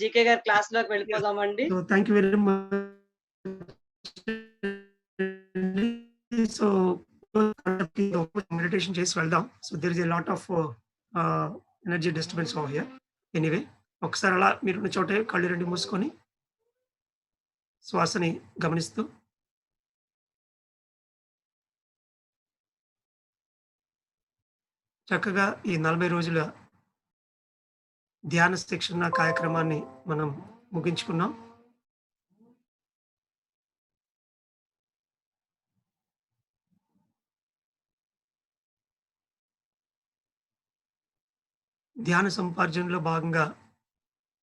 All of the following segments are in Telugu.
జీకే గారి క్లాస్‌లోకి వెళ్ళిపోదామండి. So thank you very much. So meditation చేసి వెళ్దాం. So there is a lot of energy disturbance over here. Anyway ఒకసారి అలా మీరున్న చోటే కళ్ళు 2 మూసుకొని శ్వాసని గమనిస్తూ చక్కగా ఈ 40 రోజుల ధ్యాన శిక్షణ కార్యక్రమాన్ని మనం ముగించుకున్నాం. ధ్యాన సముపార్జనలో భాగంగా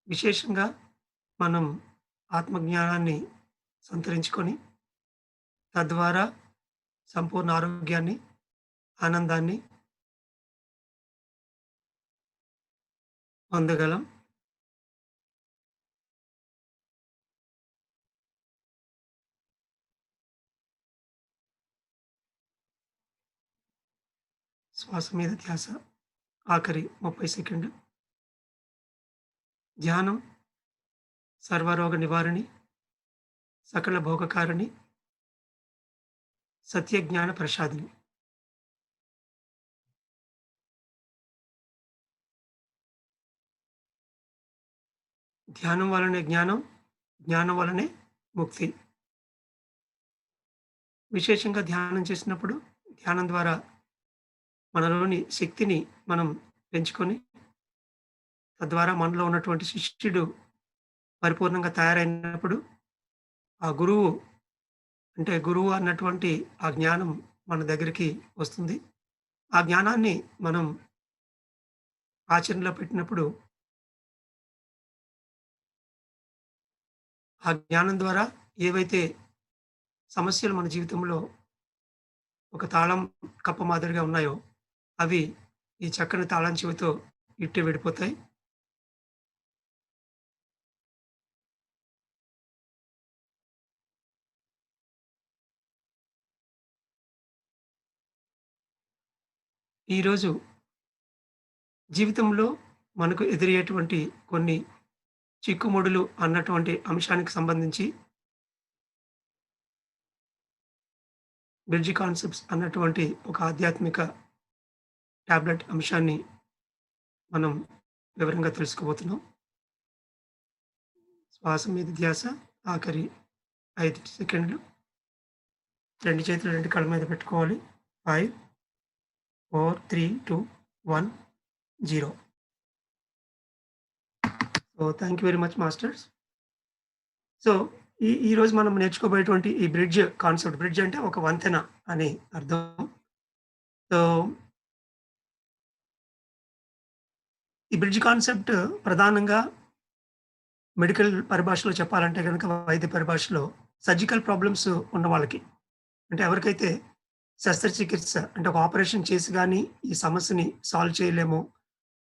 విశేషంగా మనం ఆత్మజ్ఞానాన్ని సంతరించుకొని తద్వారా సంపూర్ణ ఆరోగ్యాన్ని, ఆనందాన్ని పొందగలం. శ్వాస మీద ధ్యాస. ఆఖరి 30 సెకండ్లు. ధ్యానం సర్వరోగ నివారణి, సకల భోగకారిణి, సత్యజ్ఞాన ప్రసాదిని. ధ్యానం వలనే జ్ఞానం, జ్ఞానం వలనే ముక్తి. విశేషంగా ధ్యానం చేసినప్పుడు ధ్యానం ద్వారా మనలోని శక్తిని మనం పెంచుకొని తద్వారా మనలో ఉన్నటువంటి శిష్యుడు పరిపూర్ణంగా తయారైనప్పుడు ఆ గురువు అంటే గురువు అన్నటువంటి ఆ జ్ఞానం మన దగ్గరికి వస్తుంది. ఆ జ్ఞానాన్ని మనం ఆచరణలో పెట్టినప్పుడు ఆ జ్ఞానం ద్వారా ఏవైతే సమస్యలు మన జీవితంలో ఒక తాళం కప్ప మాదిరిగా ఉన్నాయో అవి ఈ చక్కని తాళం చెవితో ఇట్టే విడిపోతాయి. ఈరోజు జీవితంలో మనకు ఎదురయ్యేటువంటి కొన్ని చిక్కుముడులు అన్నటువంటి అంశానికి సంబంధించి బ్రిడ్జ్ కాన్సెప్ట్స్ అన్నటువంటి ఒక ఆధ్యాత్మిక టాబ్లెట్ అంశాన్ని మనం వివరంగా తెలుసుకోబోతున్నాం. శ్వాస మీద ధ్యాస. ఆఖరి 5 సెకండ్లు. 2 చేతులు 2 కళ్ళ మీద పెట్టుకోవాలి. 5, 4, 3, 2, 1, 0. So thank you very much masters. So ఈరోజు మనం నేర్చుకోబోయేటువంటి ఈ బ్రిడ్జ్ కాన్సెప్ట్, బ్రిడ్జ్ అంటే ఒక వంతెన అని అర్థం. సో ఈ బ్రిడ్జ్ కాన్సెప్ట్ ప్రధానంగా మెడికల్ పరిభాషలో చెప్పాలంటే గనక వైద్య పరిభాషలో సర్జికల్ ప్రాబ్లమ్స్ ఉన్న వాళ్ళకి, అంటే ఎవరికైతే శస్త్రచికిత్స అంటే ఒక ఆపరేషన్ చేసి గాని ఈ సమస్యని సాల్వ్ చేయలేమో,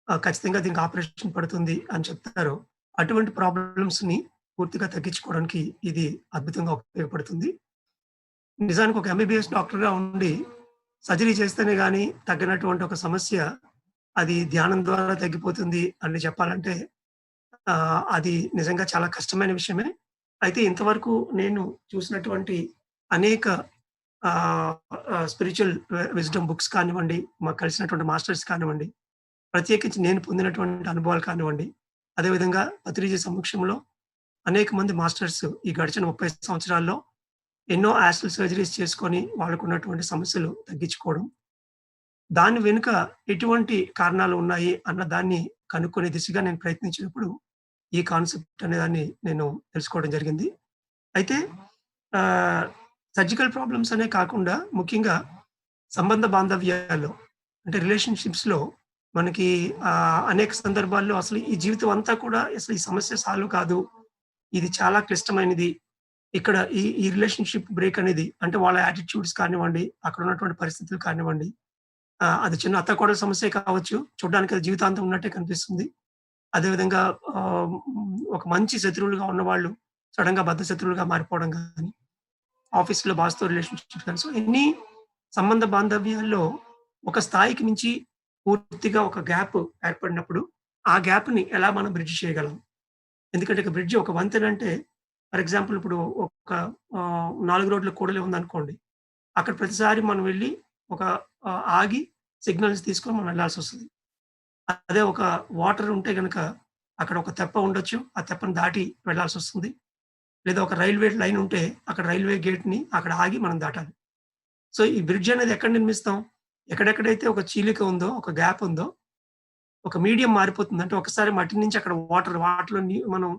ఖచ్చితంగా దీనికి ఆపరేషన్ పడుతుంది అని చెప్తారో, అటువంటి ప్రాబ్లమ్స్‌ని పూర్తిగా తగ్గించుకోవడానికి ఇది అద్భుతంగా ఉపయోగపడుతుంది. నిజానికి ఒక ఎంబీబీఎస్ డాక్టర్‌గా ఉండి సర్జరీ చేస్తేనే గాని తగ్గనటువంటి ఒక సమస్య అది ధ్యానం ద్వారా తగ్గిపోతుంది అని చెప్పాలంటే అది నిజంగా చాలా కష్టమైన విషయమే. అయితే ఇంతవరకు నేను చూసినటువంటి అనేక ఆహ్, స్పిరిచ్యువల్ విజ్డమ్ బుక్స్ కానివ్వండి, మాకు కలిసినటువంటి మాస్టర్స్ కానివ్వండి, ప్రత్యేకించి నేను పొందినటువంటి అనుభవాలు కానివ్వండి, అదేవిధంగా పత్రిజీ సమక్షంలో అనేక మంది మాస్టర్స్ ఈ గడిచిన 30 సంవత్సరాల్లో ఎన్నో యాస్ట్రల్ సర్జరీస్ చేసుకొని వాళ్ళకున్నటువంటి సమస్యలు తగ్గించుకోవడం. దాని వెనుక ఎటువంటి కారణాలు ఉన్నాయి అన్న దాన్ని కనుక్కునే దిశగా నేను ప్రయత్నించినప్పుడు ఈ కాన్సెప్ట్ అనే దాన్ని నేను తెలుసుకోవడం జరిగింది. అయితే ఆహ్, సర్జికల్ ప్రాబ్లమ్స్ అనే కాకుండా ముఖ్యంగా సంబంధ బాంధవ్యాల్లో అంటే రిలేషన్‌షిప్స్‌లో మనకి అనేక సందర్భాల్లో అసలు ఈ జీవితం అంతా కూడా అసలు ఈ సమస్య సాల్వ్ కాదు. ఇది చాలా క్లిష్టమైనది. ఇక్కడ ఈ రిలేషన్‌షిప్ బ్రేక్ అనేది అంటే వాళ్ళ యాటిట్యూడ్స్ కానివ్వండి, అక్కడ ఉన్నటువంటి పరిస్థితులు కానివ్వండి, అది చిన్న అత్తకోడలు సమస్యే కావచ్చు. చూడ్డానికి అది జీవితాంతం ఉన్నట్టే కనిపిస్తుంది. అదేవిధంగా ఒక మంచి శత్రువులుగా ఉన్నవాళ్ళు సడెన్‌గా బద్ధ శత్రువులుగా మారిపోవడం గాని, ఆఫీస్‌లో బాస్‌తో రిలేషన్‌షిప్స్ గాని, సో ఎన్ని సంబంధ బాంధవ్యాల్లో ఒక స్థాయికి మించి పూర్తిగా ఒక గ్యాప్ ఏర్పడినప్పుడు, ఆ గ్యాప్‌ని ఎలా మనం బ్రిడ్జ్ చేయగలం? ఎందుకంటే ఇక బ్రిడ్జ్ ఒక వంతెనంటే ఫర్ ఎగ్జాంపుల్ ఇప్పుడు ఒక 4 రోడ్ల కూడలి ఉందనుకోండి. అక్కడ ప్రతిసారి మనం వెళ్లి ఒక ఆగి సిగ్నల్స్ తీసుకొని మనం వెళ్ళాల్సొస్తది. అదే ఒక వాటర్ ఉంటే గనక అక్కడ ఒక తెప్ప ఉండొచ్చు. ఆ తెప్పని దాటి వెళ్ళాల్సొస్తుంది. లేదా ఒక రైల్వే లైన్ ఉంటే అక్కడ రైల్వే గేట్‌ని అక్కడ ఆగి మనం దాటాలి. సో, ఈ బ్రిడ్జ్ అనేది ఎక్కడ నిర్మిస్తాం? ఎక్కడెక్కడైతే ఒక చీలిక ఉందో, ఒక గ్యాప్ ఉందో, ఒక మీడియం మారిపోతుంది. అంటే ఒకసారి మట్టి నుంచి అక్కడ వాటర్‌లో మనం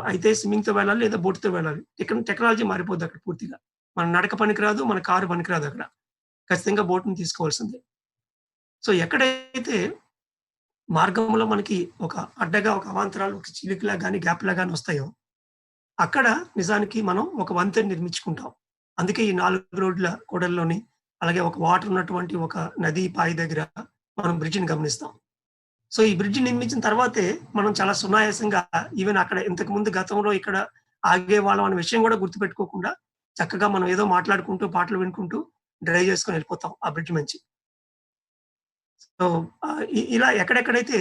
అయితే స్విమ్మింగ్‌తో వెళ్ళాలి లేదా బోట్‌తో వెళ్ళాలి. టెక్నాలజీ మారిపోద్ది అక్కడ పూర్తిగా. మన నడక పనికిరాదు, మన కారు పనికిరాదక్కడ. ఖచ్చితంగా బోట్‌ని తీసుకోవాల్సిందే. సో, ఎక్కడైతే మార్గంలో మనకి ఒక అడ్డగా ఒక అవాంతరాలు, ఒక చిలుకలా గాని, గ్యాప్‌లా గాని వస్తాయో, అక్కడ నిజానికి మనం ఒక వంతెన నిర్మించుకుంటాం. అందుకే ఈ 4 రోడ్ల కూడలిలోని, అలాగే ఒక వాటర్ ఉన్నటువంటి ఒక నది పాయ దగ్గర మనం బ్రిడ్జిని గమనిస్తాం. సో, ఈ బ్రిడ్జ్ నిర్మించిన తర్వాతే మనం చాలా సునాయాసంగా ఈవెన్ అక్కడ ఇంతకుముందు గతంలో ఇక్కడ ఆగేవాళ్ళం అనే విషయం గూడా గుర్తుపెట్టుకోకుండా, చక్కగా మనం ఏదో మాట్లాడుకుంటూ, పాటలు వినుకుంటూ డ్రైవ్ చేసుకొని వెళ్ళిపోతాం ఆ బ్రిడ్జ్ మించి. సో, ఇలా ఎక్కడెక్కడైతే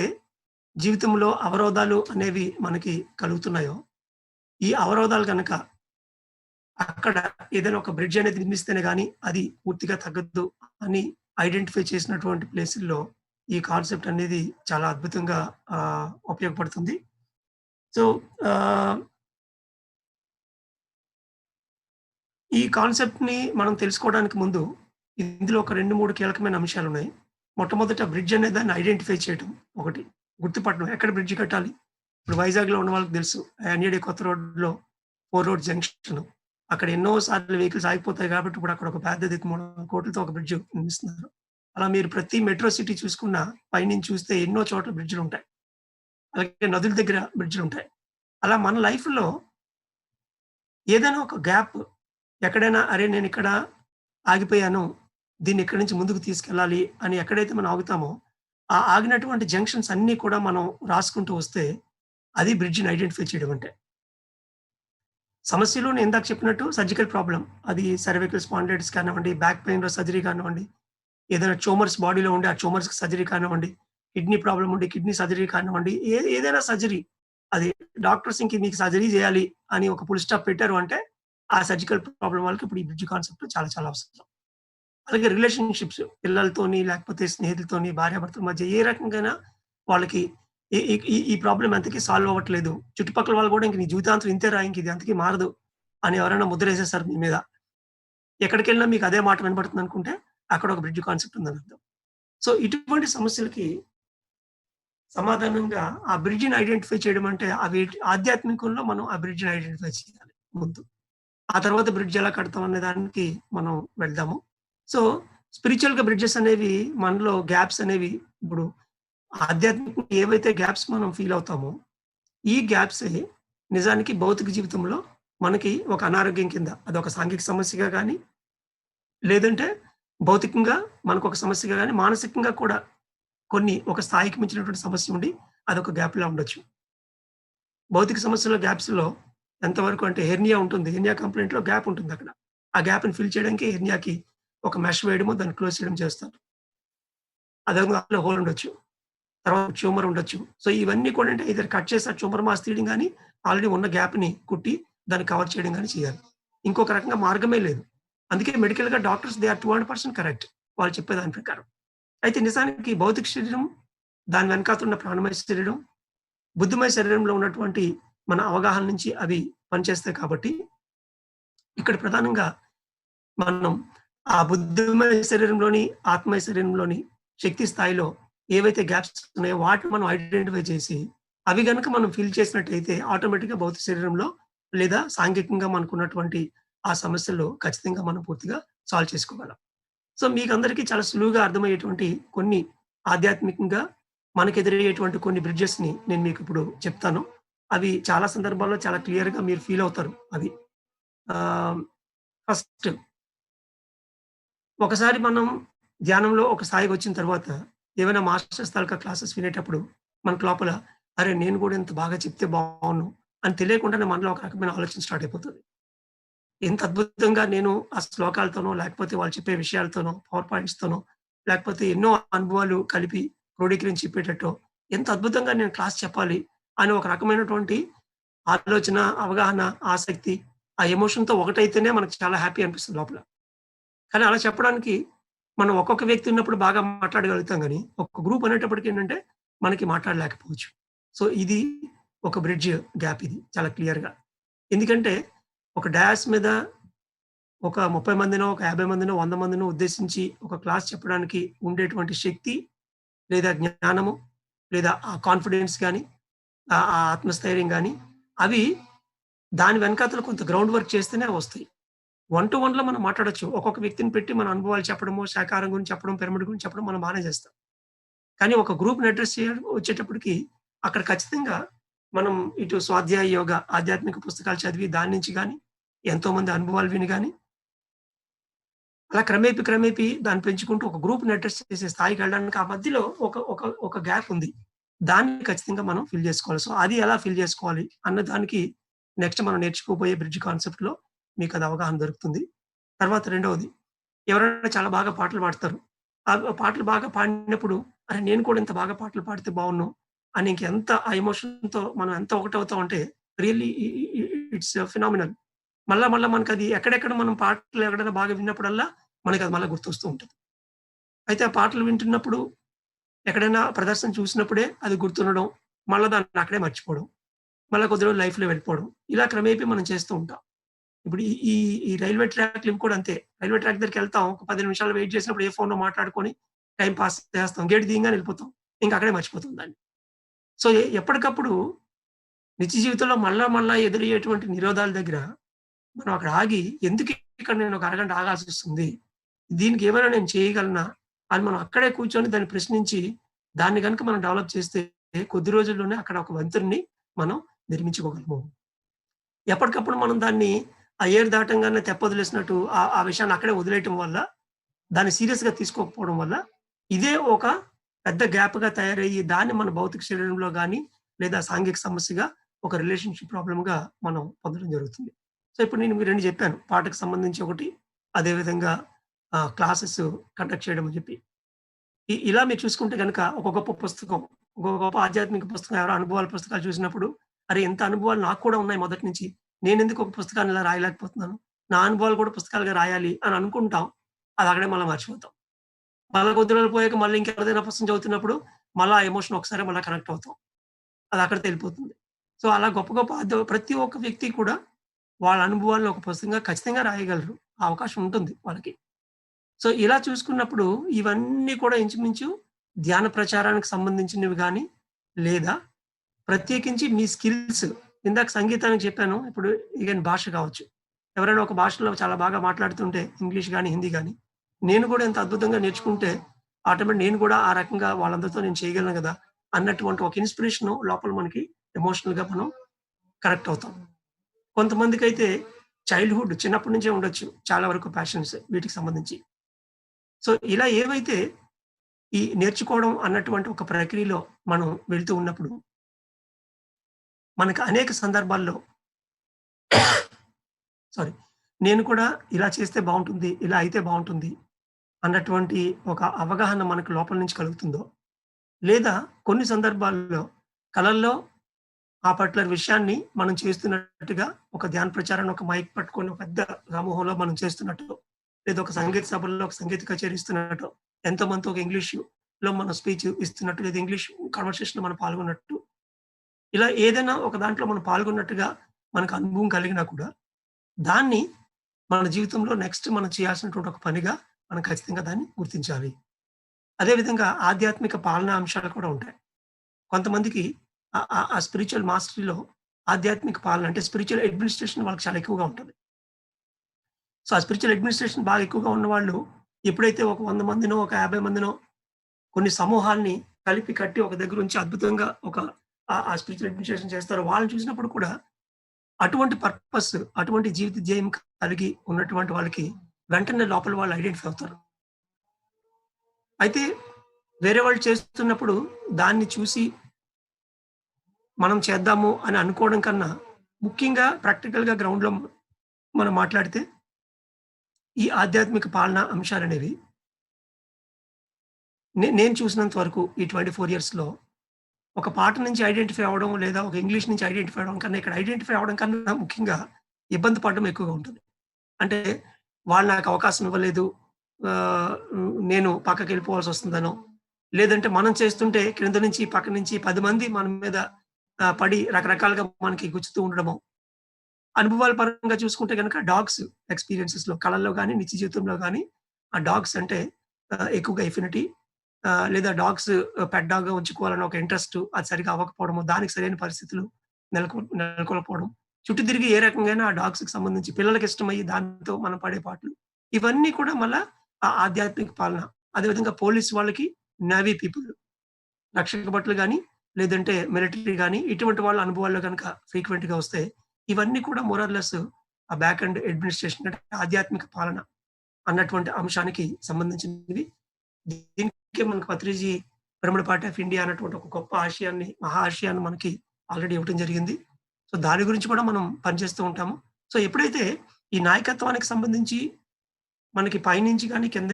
జీవితంలో అవరోధాలు అనేవి మనకి కలుగుతున్నాయో, ఈ అవరోధాలు గనక అక్కడ ఏదైనా ఒక బ్రిడ్జ్ అనేది నిర్మిస్తేనే గాని అది పూర్తిగా తగ్గదు అని ఐడెంటిఫై చేసినటువంటి ప్లేసుల్లో ఈ కాన్సెప్ట్ అనేది చాలా అద్భుతంగా ఉపయోగపడుతుంది. సో, ఆహ్, ఈ కాన్సెప్ట్‌ని మనం తెలుసుకోవడానికి ముందు ఇందులో ఒక 2, 3 కీలకమైన అంశాలున్నాయి. మొట్టమొదట బ్రిడ్జ్ అనే దాన్ని ఐడెంటిఫై చేయటం ఒకటి. గుర్తుపట్టడం. ఎక్కడ బ్రిడ్జ్ కట్టాలి? ఇప్పుడు వైజాగ్‌లో ఉన్న వాళ్ళకి తెలుసు. ఎన్‌ఏడీ కొత్త రోడ్‌లో 4 రోడ్ జంక్షన్. అక్కడ ఎన్నో సార్లు వెహికల్స్ ఆగిపోతాయి కాబట్టి ఇప్పుడు అక్కడ ఒక పెద్దది 3,00,00,000 ఒక బ్రిడ్జ్ నిర్మిస్తున్నారు. అలా మీరు ప్రతి మెట్రో సిటీ చూసుకున్నా పైనుంచి చూస్తే ఎన్నో చోట్ల బ్రిడ్జ్‌లుంటాయి. అలాగే నదుల దగ్గర బ్రిడ్జ్‌లుంటాయి. అలా మన లైఫ్‌లో ఏదైనా ఒక గ్యాప్ ఎక్కడైనా అరే! నేనిక్కడ ఆగిపోయాను. దీన్ని ఇక్కడి నుంచి ముందుకు తీసుకెళ్ళాలి అని ఎక్కడైతే మనం ఆగుతామో, ఆ ఆగినటువంటి జంక్షన్స్ అన్నీ కూడా మనం రాసుకుంటూ వస్తే అది బ్రిడ్జ్‌ని ఐడెంటిఫై చేయడం అంటే. సమస్యలు నేను ఇందాక చెప్పినట్టు సర్జికల్ ప్రాబ్లమ్. అది సర్వికల్ స్పాండిలైటిస్ కానివ్వండి, బ్యాక్ పెయిన్‌లో సర్జరీ కానివ్వండి, ఏదైనా ట్యూమర్స్ బాడీలో ఉండి ఆ ట్యూమర్స్‌కి సర్జరీ కానివ్వండి, కిడ్నీ ప్రాబ్లమ్ ఉండి కిడ్నీ సర్జరీ కానివ్వండి, ఏదైనా సర్జరీ. అది డాక్టర్స్ ఇంక మీకు సర్జరీ చేయాలి అని ఒక ఫుల్ స్టాప్ పెట్టారు అంటే, ఆ సర్జికల్ ప్రాబ్లమ్ వాళ్ళకి ఇప్పుడు ఈ బ్రిడ్జ్ కాన్సెప్ట్ చాలా చాలా అవసరం. అలాగే రిలేషన్‌షిప్స్ పిల్లలతోని, లేకపోతే స్నేహితులతోని, భార్యాభర్తల మధ్య ఏ రకంగాన వాళ్ళకి ఈ ఈ ఈ ఈ ప్రాబ్లమ్ ఎంతకి సాల్వ్ అవ్వట్లేదు. చుట్టుపక్కల వాళ్ళు కూడా ఇంక నీ జీవితాంతం ఇంతేరా ఇంక ఇది ఎంతకి మారదు అని ఎవరైనా ముద్రేసేసారు మీ మీద. ఎక్కడికెళ్ళినా మీకు అదే మాట వినపడుతుందనుకుంటే అక్కడ ఒక బ్రిడ్జ్ కాన్సెప్ట్ ఉందని అర్థం. సో, ఇటువంటి సమస్యలకి సమాధానంగా ఆ బ్రిడ్జ్‌ని ఐడెంటిఫై చేయడం అంటే అవి ఆధ్యాత్మికంలో మనం ఆ బ్రిడ్జ్‌ని ఐడెంటిఫై చేయాలి ముందు. ఆ తర్వాత బ్రిడ్జ్ ఎలా కడతాం అనే దానికి మనం వెళ్దాము. సో, స్పిరిచ్యువల్‌గా బ్రిడ్జెస్ అనేవి మనలో గ్యాప్స్ అనేవి ఇప్పుడు ఆధ్యాత్మికంగా ఏవైతే గ్యాప్స్ మనం ఫీల్ అవుతామో, ఈ గ్యాప్సే నిజానికి భౌతిక జీవితంలో మనకి ఒక అనారోగ్యం కింద అదొక సాంఘిక సమస్యగా గాని, లేదంటే భౌతికంగా మనకొక సమస్యగా గాని, మానసికంగా కూడా కొన్ని ఒక స్థాయికి మించినటువంటి సమస్య ఉండి అదొక గ్యాప్‌లా ఉండొచ్చు. భౌతిక సమస్యలో గ్యాప్స్‌లో ఎంతవరకు అంటే హెర్నియా ఉంటుంది. హెర్నియా కంప్లెయింట్‌లో గ్యాప్ ఉంటుందక్కడ. ఆ గ్యాప్‌ని ఫిల్ చేయడానికి హెర్నియాకి ఒక మెష్ వేయడమో, దాన్ని క్లోజ్ చేయడం చేస్తారు. అందులో హోల్ ఉండొచ్చు. తర్వాత ట్యూమర్ ఉండొచ్చు. సో, ఇవన్నీ కూడా అంటే ఐదర్ కట్ చేసి ఆ ట్యూమర్ మాస్ తీయడం గాని, ఆల్రెడీ ఉన్న గ్యాప్‌ని కుట్టి దాన్ని కవర్ చేయడం గాని చేయాలి. ఇంకొక రకంగా మార్గమే లేదు. అందుకే మెడికల్‌గా డాక్టర్స్ దే ఆర్ 200% కరెక్ట్. వాళ్ళు చెప్పే దాని ప్రకారం. అయితే నిజానికి భౌతిక శరీరం, దాని వెనకాతల ఉన్న ప్రాణమయ శరీరం, బుద్ధిమయ శరీరంలో ఉన్నటువంటి మన అవగాహన నుంచి అవి పనిచేస్తాయి కాబట్టి, ఇక్కడ ప్రధానంగా మనం ఆ బుద్ధిమయ శరీరంలోని, ఆత్మీయ శరీరంలోని శక్తి స్థాయిలో ఏవైతే గ్యాప్స్ ఉన్నాయో వాటిని మనం ఐడెంటిఫై చేసి, అవి గనక మనం ఫిల్ చేసినట్టయితే ఆటోమేటిక్‌గా భౌతిక శరీరంలో లేదా సాంఘికంగా మనకున్నటువంటి ఆ సమస్యలు ఖచ్చితంగా మనం పూర్తిగా సాల్వ్ చేసుకోగలం. సో, మీకందరికీ చాలా సులువుగా అర్థమయ్యేటువంటి కొన్ని ఆధ్యాత్మికంగా మనకెదురయ్యేటువంటి కొన్ని బ్రిడ్జెస్‌ని నేను మీకిప్పుడు చెప్తాను. అవి చాలా సందర్భాల్లో చాలా క్లియర్‌గా మీరు ఫీల్ అవుతారు అవి. ఆహ్, ఫస్ట్ ఒకసారి మనం ధ్యానంలో ఒక స్థాయికొచ్చిన తర్వాత, ఏవైనా మాస్టర్స్ తాలూకా క్లాసెస్ వినేటప్పుడు మనకు లోపల, అరే! నేను గూడా ఇంత బాగా చెప్తే బావున్ను అని తెలియకుండానే మనలో ఒక రకమైన ఆలోచన స్టార్ట్ అయిపోతది. ఎంత అద్భుతంగా నేను ఆ శ్లోకాలతోనో, లేకపోతే వాళ్ళు చెప్పే విషయాలతోనో, పవర్ పాయింట్స్‌తోనో, లేకపోతే ఎన్నో అనుభవాలు కలిపి క్రోడీకరించి చెప్పేటట్టో, ఎంత అద్భుతంగా నేను క్లాస్ చెప్పాలి అని ఒక రకమైనటువంటి ఆలోచన, అవగాహన, ఆసక్తి, ఆ ఎమోషన్‌తో ఒకటైతేనే మనకు చాలా హ్యాపీ అనిపిస్తుంది లోపల. కానీ అలా చెప్పడానికి మనం ఒక్కొక్క వ్యక్తి ఉన్నప్పుడు బాగా మాట్లాడగలుగుతాం గానీ, ఒక గ్రూప్ అనేటప్పటికి ఏంటంటే మనకి మాట్లాడలేకపోవచ్చు. సో, ఇది ఒక బ్రిడ్జ్ గ్యాప్ ఇది చాలా క్లియర్‌గా. ఎందుకంటే ఒక డయాస్ మీద ఒక 30 మందినో, ఒక 50 మందినో, 100 మందినో ఉద్దేశించి ఒక క్లాస్ చెప్పడానికి ఉండేటువంటి శక్తి, లేదా జ్ఞానము, లేదా ఆ కాన్ఫిడెన్స్ గాని, ఆ ఆత్మస్థైర్యం గాని, అవి దాని వెనకాతల కొంత గ్రౌండ్ వర్క్ చేస్తేనే వస్తాయి. వన్ టు వన్‌లో మనం మాట్లాడొచ్చు. ఒక్కొక్క వ్యక్తిని పెట్టి మన అనుభవాలు చెప్పడము, శాకాహారం గురించి చెప్పడం, పిరమిడ్ గురించి చెప్పడం మనం బానే చేస్తాం. కానీ ఒక గ్రూప్‌ని అడ్రెస్ చేయడం వచ్చేటప్పటికి అక్కడ ఖచ్చితంగా మనం ఇటు స్వాధ్యాయ యోగ, ఆధ్యాత్మిక పుస్తకాలు చదివి దాని నుంచి గాని, ఎంతోమంది అనుభవాలు విని గాని, అలా క్రమేపీ దాన్ని పెంచుకుంటూ ఒక గ్రూప్‌ని అడ్రెస్ చేసే స్థాయికెళ్ళడానికి ఆ మధ్యలో ఒక గ్యాప్ ఉంది. దాన్ని ఖచ్చితంగా మనం ఫిల్ చేసుకోవాలి. సో, అది ఎలా ఫిల్ చేసుకోవాలి అన్న దానికి నెక్స్ట్ మనం నేర్చుకోబోయే బ్రిడ్జ్ కాన్సెప్ట్‌లో మీకది అవగాహన దొరుకుతుంది. తర్వాత రెండవది, ఎవరైనా చాలా బాగా పాటలు పాడతారు. పాటలు బాగా పాడినప్పుడు, అరె! నేను కూడా ఇంత బాగా పాటలు పాడితే బావున్ను అని ఇంకెంత ఆ ఎమోషన్‌తో మనం ఎంత ఒకటవుతామంటే రియల్లీ ఇట్స్ ఫినామినల్. మళ్ళా మనకది ఎక్కడెక్కడ మనం పాటలు ఎక్కడైనా బాగా విన్నప్పుడల్లా మనకది మళ్ళా గుర్తొస్తూ ఉంటది. అయితే ఆ పాటలు వింటున్నప్పుడు ఎక్కడైనా ప్రదర్శన చూసినప్పుడే అది గుర్తుండడం, మళ్ళా దాన్ని అక్కడే మర్చిపోవడం. మళ్ళా కొద్ది రోజులు లైఫ్‌లో వెళ్ళిపోవడం. ఇలా క్రమేపీ మనం చేస్తూ ఉంటాం. ఇప్పుడు ఈ ఈ ఈ రైల్వే ట్రాక్‌లు ఇవి కూడా అంతే. రైల్వే ట్రాక్ దగ్గరికెళ్తాం. ఒక 10 నిమిషాలు వెయిట్ చేసినప్పుడు ఏ ఫోన్‌లో మాట్లాడుకొని టైమ్ పాస్ చేస్తాం. గేట్ తీయంగానే వెళ్ళిపోతాం. ఇంక అక్కడే మర్చిపోతాం దాన్ని. సో, ఎప్పటికప్పుడు నిత్య జీవితంలో మళ్ళా ఎదురయ్యేటువంటి నిరోధాల దగ్గర మనం అక్కడ ఆగి, ఎందుకు ఇక్కడ నేను ఒక అరగంట ఆగాల్సొస్తుంది? దీనికి ఏమైనా నేను చేయగలనా? అని మనం అక్కడే కూర్చొని దాన్ని ప్రశ్నించి, దాన్ని గనుక మనం డెవలప్ చేస్తే కొద్ది రోజుల్లోనే అక్కడ ఒక వంతెనని మనం నిర్మించుకోగలము. ఎప్పటికప్పుడు మనం దాన్ని ఆ ఏరు దాటంగానే తెప్పొదిలేసినట్టు ఆ విషయాన్ని అక్కడే వదిలేయటం వల్ల, దాన్ని సీరియస్‌గా తీసుకోకపోవడం వల్ల, ఇదే ఒక పెద్ద గ్యాప్‌గా తయారయ్యి, దాన్ని మన భౌతిక శరీరంలో గాని, లేదా సాంఘిక సమస్యగా, ఒక రిలేషన్‌షిప్ ప్రాబ్లమ్‌గా మనం పొందడం జరుగుతుంది. సో, ఇప్పుడు నేను మీకు 2 చెప్పాను. పాటకు సంబంధించి ఒకటి, అదే విధంగా క్లాసెస్ కండక్ట్ చేయడం అని చెప్పి. ఇలా మీరు చూసుకుంటే గనక ఒక గొప్ప పుస్తకం, ఒక గొప్ప ఆధ్యాత్మిక పుస్తకం, ఎవరో అనుభవాల పుస్తకాలు చూసినప్పుడు, అరే! ఇంత అనుభవాలు నాకు కూడా ఉన్నాయి మొదటి నుంచి. నేనెందుకు ఒక పుస్తకాన్ని ఇలా రాయలేకపోతున్నాను? నా అనుభవాలు కూడా పుస్తకాలుగా రాయాలి అని అనుకుంటాం. అది అక్కడే మళ్ళా మర్చిపోతాం. మళ్ళా కొద్ది రోజులు పోయాక మళ్ళీ ఇంకెవరిదైనా పుస్తకం చదువుతున్నప్పుడు, మళ్ళా ఆ ఎమోషన్ ఒకసారి మళ్ళా కనెక్ట్ అవుతాం. అది అక్కడితో ఎళ్ళిపోతుంది. సో, అలా గొప్ప గొప్ప ప్రతి ఒక్క వ్యక్తి కూడా వాళ్ళ అనుభవాలను ఒక పుస్తకంగా ఖచ్చితంగా రాయగలరు. ఆ అవకాశం ఉంటుంది వాళ్ళకి. సో, ఇలా చూసుకున్నప్పుడు ఇవన్నీ కూడా ఇంచుమించు ధ్యాన ప్రచారానికి సంబంధించినవి గాని, లేదా ప్రత్యేకించి మీ స్కిల్స్, ఇందాక సంగీతానికి చెప్పాను. ఇప్పుడు ఈవెన్ భాష కావచ్చు. ఎవరైనా ఒక భాషలో చాలా బాగా మాట్లాడుతుంటే ఇంగ్లీష్ గాని, హిందీ గాని, నేను కూడా ఎంత అద్భుతంగా నేర్చుకుంటే ఆటోమేటిక్ నేను కూడా ఆ రకంగా వాళ్ళందరితో నేను చేయగలను గదా! అన్నటువంటి ఒక ఇన్‌స్పిరేషన్ లోపల మనకి ఎమోషనల్‌గా మనం కనెక్ట్ అవుతాం. కొంతమందికైతే చైల్డ్‌హుడ్ చిన్నప్పటి నుంచే ఉండొచ్చు. చాలా వరకు ప్యాషన్స్ వీటికి సంబంధించి. సో, ఇలా ఏవైతే ఈ నేర్చుకోవడం అన్నటువంటి ఒక ప్రక్రియలో మనం వెళ్తూ ఉన్నప్పుడు, మనకు అనేక సందర్భాల్లో సారీ. నేను కూడా ఇలా చేస్తే బావుంటుంది, ఇలా అయితే బావుంటుంది అన్నటువంటి ఒక అవగాహన మనకు లోపల నుంచి కలుగుతుందో, లేదా కొన్ని సందర్భాల్లో కలల్లో ఆ పర్టిక్యులర్ విషయాన్ని మనం చేస్తున్నట్టుగా ఒక ధ్యాన ప్రచారాన్ని ఒక మైక్ పట్టుకొని ఒక పెద్ద సమూహంలో మనం చేస్తున్నట్టు, లేదా ఒక సంగీత సభల్లో ఒక సంగీత కచేరీ ఇస్తున్నట్టు, ఎంతోమందితో ఒక ఇంగ్లీష్‌లో మనం స్పీచ్ ఇస్తున్నట్టు, లేదా ఇంగ్లీష్ కన్వర్సేషన్‌లో మనం పాల్గొన్నట్టు, ఇలా ఏదైనా ఒక దాంట్లో మనం పాల్గొన్నట్టుగా మనకు అనుభవం కలిగినా కూడా, దాన్ని మన జీవితంలో నెక్స్ట్ మనం చేయాల్సినటువంటి ఒక పనిగా మనం ఖచ్చితంగా దాన్ని గుర్తించాలి. అదే విధంగా ఆధ్యాత్మిక పాలనా అంశాలు కూడా ఉంటాయి. కొంతమందికి ఆ స్పిరిచ్యువల్ మాస్టరీలో ఆధ్యాత్మిక పాలన అంటే స్పిరిచ్యువల్ అడ్మినిస్ట్రేషన్ వాళ్ళకి చాలా ఎక్కువగా ఉంటది. సో, ఆ స్పిరిచ్యువల్ అడ్మినిస్ట్రేషన్ బాగా ఎక్కువగా ఉన్నవాళ్ళు ఎప్పుడైతే ఒక 100 మందినో, ఒక 50 మందినో కొన్ని సమూహాల్ని కలిపి కట్టి ఒక దగ్గర ఉంచి అద్భుతంగా ఒక ఆ స్పిరిచ్యువల్ అడ్మినిస్ట్రేషన్ చేస్తారో వాళ్ళని చూసినప్పుడు కూడా అటువంటి పర్పస్, అటువంటి జీవిత ధ్యేయం కలిగి ఉన్నటువంటి వాళ్ళకి వెంటనే లోపల వాళ్ళు ఐడెంటిఫై అవుతారు. అయితే వేరే వాళ్ళు చేస్తున్నప్పుడు దాన్ని చూసి మనం చేద్దాము అని అనుకోవడం కన్నా, ముఖ్యంగా ప్రాక్టికల్‌గా గ్రౌండ్‌లో మనం మాట్లాడితే, ఈ ఆధ్యాత్మిక పాలనా అంశాలనేవి నేను చూసినంత వరకు ఈ 24 ఇయర్స్‌లో ఒక పాట నుంచి ఐడెంటిఫై అవ్వడం లేదా ఒక ఇంగ్లీష్ నుంచి ఐడెంటిఫై అవ్వడం కన్నా ఇక్కడ ఐడెంటిఫై అవ్వడం కన్నా ముఖ్యంగా ఇబ్బంది పడడం ఎక్కువగా ఉంటుంది. అంటే వాళ్ళు నాకు అవకాశం ఇవ్వలేదు. నేను పక్కకెళ్ళిపోవాల్సొస్తుందనో, లేదంటే మనం చేస్తుంటే క్రింద నుంచి, పక్క నుంచి 10 మంది మన మీద పడి రకరకాలుగా మనకి గుచ్చుతూ ఉండడమో. అనుభవాల పరంగా చూసుకుంటే గనక డాగ్స్ ఎక్స్‌పీరియన్సెస్‌లో కళల్లో గాని, నిత్య జీవితంలో గాని ఆ డాగ్స్ అంటే ఎక్కువగా ఎఫినిటీ లేదా డాగ్స్ పెట్ డాగ్‌గా ఉంచుకోవాలని ఒక ఇంట్రెస్ట్ అది సరిగ్గా అవ్వకపోవడము, దానికి సరైన పరిస్థితులు నెలకొల్పకపోవడం. చుట్టూ తిరిగి ఏ రకంగాన ఆ డాగ్స్‌కి సంబంధించి పిల్లలకి ఇష్టమయ్యి దాంతో మనం పడే పాట్లు. ఇవన్నీ కూడా మళ్ళా ఆ ఆధ్యాత్మిక పాలన. అదేవిధంగా పోలీస్ వాళ్ళకి, నేవీ పీపుల్ రక్షక భటులు గాని, లేదంటే మిలిటరీ గాని, ఇటువంటి వాళ్ళ అనుభవాల్లో గనక ఫ్రీక్వెంట్‌గా వస్తే, ఇవన్నీ కూడా మోర్ ఆర్ లెస్ ఆ బ్యాక్ ఎండ్ అడ్మినిస్ట్రేషన్ అంటే ఆధ్యాత్మిక పాలన అన్నటువంటి అంశానికి సంబంధించినవి. దీనికే మనకు Patriji pyramid party of India అన్నటువంటి ఒక గొప్ప ఆశయాన్ని, మహా ఆశయాన్ని మనకి ఆల్రెడీ ఇవ్వటం జరిగింది. సో, దాని గురించి కూడా మనం పనిచేస్తూ ఉంటాము. సో, ఎప్పుడైతే ఈ నాయకత్వానికి సంబంధించి మనకి పైనుంచి గాని, కింద